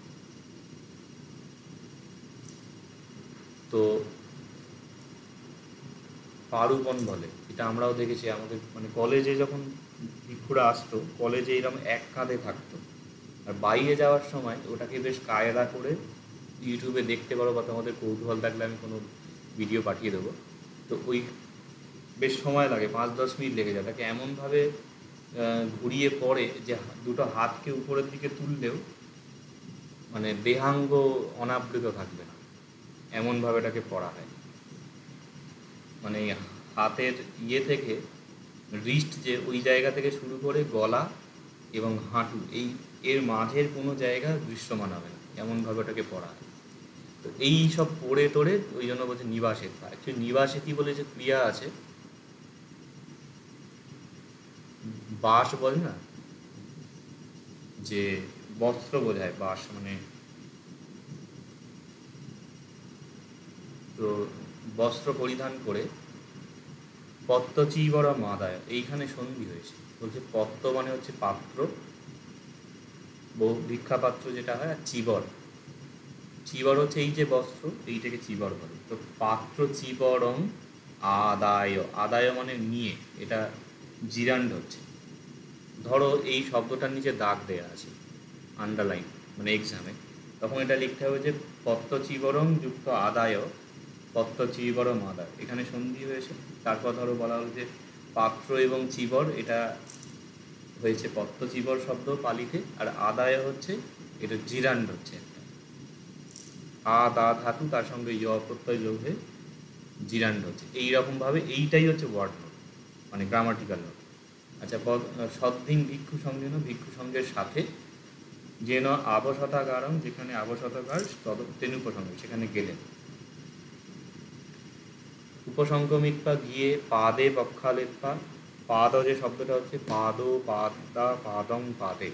তো পারুপণ বলে, এটা আমরাও দেখেছি আমাদের মানে কলেজে যখন ভিক্ষুরা আসতো, কলেজে এরকম এক কাঁধে থাকতো। আর বাইরে যাওয়ার সময় ওটাকে বেশ কায়দা করে, ইউটিউবে দেখতে পারো বা তোমাদের কৌতূহল থাকলে আমি কোনো ভিডিও পাঠিয়ে দেবো। তো ওই বেশ সময় লাগে, 5-10 মিনিট লেগে যায়, তাকে এমনভাবে ঘুরিয়ে পড়ে যে দুটো হাতকে উপরের দিকে তুললেও মানে দেহাঙ্গ অনাবৃত থাকবে না, এমনভাবে এটাকে পড়া হয়। মানে হাতের থেকে রিস্ট, যে ওই জায়গা থেকে শুরু করে গলা এবং হাঁটু, এর মাঝের কোনো জায়গা দৃশ্যমান হবে না, এমনভাবে ওটাকে পড়া হয়। তো এই সব পড়ে টোড়ে ওই জন্য বলছে নিবাসেতা। অ্যাকচুয়ালি নিবাসেতি বলে যে ক্রিয়া আছে, বাস বলে না, যে বস্ত্র বোঝায় বাস, মানে তো বস্ত্র পরিধান করে পত্ত চিবরা মাদায়, এইখানে সন্ধি হয়েছে। বলছে পত্ত মানে হচ্ছে পাত্র, ভিক্ষা পাত্র যেটা হয়, আর চিবর, চিবর হচ্ছে এই যে বস্ত্র, এইটাকে চিবর বলে। তো পাত্র চিবরং আদায়, আদায় মানে নিয়ে, এটা জিরান্ড হচ্ছে। ধরো এই শব্দটার নিচে দাগ দেয়া আছে, আন্ডারলাইন, মানে এক্সামে, তখন এটা লিখতে হবে যে পত্ত চিবরং যুক্ত আদায়, পত্ত চিবরম আদায়, এখানে সন্ধি হয়েছে। তারপর ধরো বলা হলো যে পাত্র এবং চিবর, এটা হয়েছে পত্ত চিবর শব্দ পালিতে, আর আদায় হচ্ছে এটা জিরান্ড হচ্ছে একটা দা ধাতু, তার সঙ্গে প্রত্যয় যোগ হয়ে জিরান্ড হচ্ছে। এইরকমভাবে এইটাই হচ্ছে ওয়ার্ড নোট, মানে গ্রামাটিক্যাল নোট। আচ্ছা, সদ্দিন ভিক্ষু সঙ্গে ভিক্ষু সঙ্গের সাথে যেন আবশতাগারং, যেখানে আবশতাগার তদতেন উপসঙ্গ, সেখানে গেলেন। উপসংক্রমিত গিয়ে পাদে পক্ষালেপা, পাদ যে শব্দটা হচ্ছে পাদ, পাদা, পাদং, পাদে,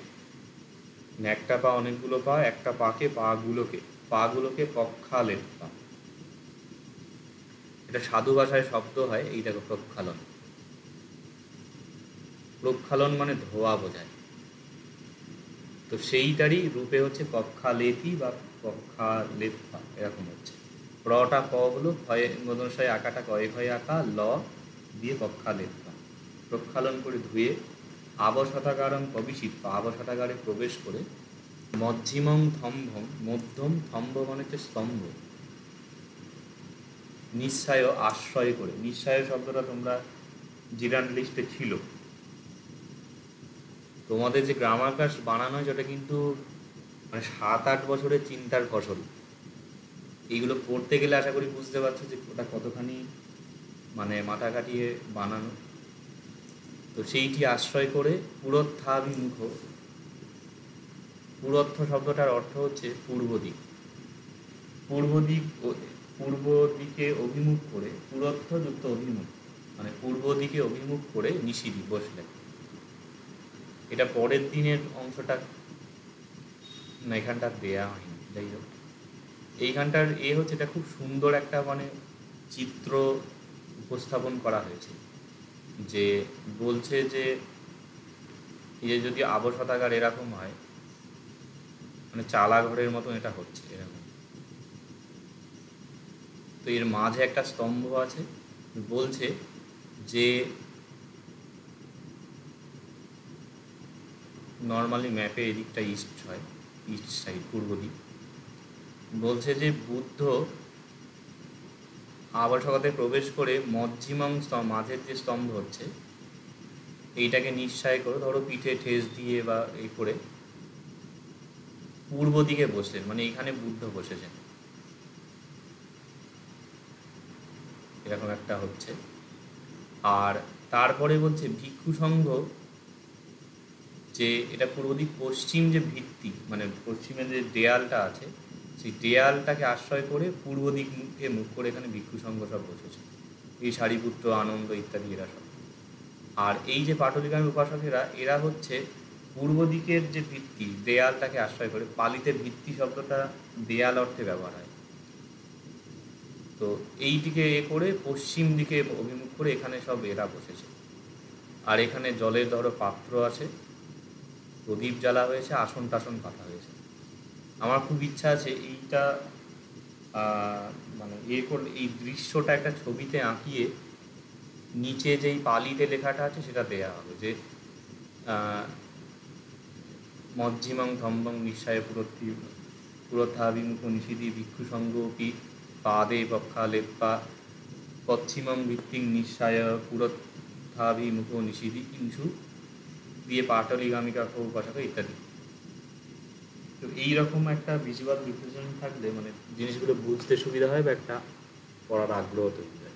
একটা পা অনেকগুলো পা, একটা পাকে পাগুলোকে পক্ষালেপা, এটা সাধু ভাষায় শব্দ হয়। এই দেখো প্রক্ষালন, প্রক্ষালন মানে ধোয়া বোঝায়। তো সেইটারই রূপে হচ্ছে পক্ষালেপি বা পক্ষালেপা, এরকম হচ্ছে। রটা প হলো, ভয়ে মদনশয় আঁকাটা কয়ে ভয়ে আঁকা, ল দিয়ে পক্ষালেপা, প্রক্ষালন করে ধুয়ে আবশতাগারং প্রবিশিত্বা, আবশতাগারে প্রবেশ করে মধ্যিমং থম্ভং, মধ্যম থম্ভ মানে হচ্ছে স্তম্ভ, নিঃশ্বায় আশ্রয় করে, নিঃশ্বায় শব্দটা তোমরা জিরান লিস্টে ছিল, তোমাদের যে গ্রামার ক্লাস বানানো হয়েছে ওটা কিন্তু মানে 7-8 বছরের চিন্তার ফসল। এইগুলো পড়তে গেলে আশা করি বুঝতে পারছো যে ওটা কতখানি মানে মাথা কাটিয়ে বানানো। তো সেইটি আশ্রয় করে পুরোত্থাভিমুখ, পুরোত্থ শব্দটার অর্থ হচ্ছে পূর্ব দিক, পূর্ব দিক, পূর্ব দিকে অভিমুখ করে, পুরোত্থ যুক্ত অভিমুখ, মানে পূর্ব দিকে অভিমুখ করে নিশিদি বসলেন। এটা পরের দিনের অংশটা না, এখানটা দেয়া হয়নি, যাই হোক এইখানটার হচ্ছে, এটা খুব সুন্দর একটা মানে চিত্র উপস্থাপন করা হয়েছে, যে বলছে যে যদি আবশতাগার এরকম হয়, মানে চালা ঘরের মতন এটা হচ্ছে এরকম। তো এর মাঝে একটা স্তম্ভ আছে, বলছে যে নর্মালি ম্যাপে এদিকটা ইস্ট হয়, ইস্ট সাইড, পূর্ব দিক। বলছে যে বুদ্ধ আবাসগতে প্রবেশ করে মধ্যিমং স্তম্ভ, মাঝের যে স্তম্ভ হচ্ছে এইটাকে নিঃসায় করে, ধরো পিঠে ঠেস দিয়ে বা এই করে পূর্ব দিকে বসলেন, মানে এখানে বুদ্ধ বসেছেন, এরকম একটা হচ্ছে। আর তারপরে বলছে ভিক্ষু সংঘ, যে এটা পূর্ব দিক পশ্চিম যে ভিত্তি, মানে পশ্চিমের যে দেয়ালটা আছে, সেই দেয়ালটাকে আশ্রয় করে পূর্ব দিক মুখে মুখ করে এখানে ভিক্ষু সংঘ সব বসেছে, এই সারিপুত্র, আনন্দ ইত্যাদি এরা সব। আর এই যে পাটলিগামী উপাসকেরা, এরা হচ্ছে পূর্ব দিকের যে ভিত্তি দেয়ালটাকে আশ্রয় করে, পালিতে ভিত্তি শব্দটা দেয়াল অর্থে ব্যবহার হয়, তো এই দিকে এ করে পশ্চিম দিকে অভিমুখ করে এখানে সব এরা বসেছে। আর এখানে জলের ধরো পাত্র আছে, প্রদীপ জ্বালা হয়েছে, আসন টাসন পাতা হয়েছে। আমার খুব ইচ্ছা আছে এইটা মানে করে এই দৃশ্যটা একটা ছবিতে আঁকিয়ে নিচে যেই পালিতে লেখাটা আছে সেটা দেয়া হবে, যে মজ্জিমাং ধম্বং নিঃসায় পুরোত্থাভিমুখ নিষিধি ভিক্ষু সঙ্গপি পাদে পক্ষালেপ্পা পশ্চিমং ভিত্তিং নিঃসায় পুরোত্থাভিমুখ নিষিধি ইঞ্চু দিয়ে পাটলিগামিকা উপাসক ইত্যাদি। তো এইরকম একটা ভিজুয়াল রিপ্রেজেন্ট থাকলে মানে জিনিসগুলো বুঝতে সুবিধা হয় বা একটা পড়ার আগ্রহ তৈরি হয়।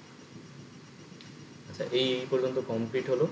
আচ্ছা, এই পর্যন্ত কমপ্লিট হলো।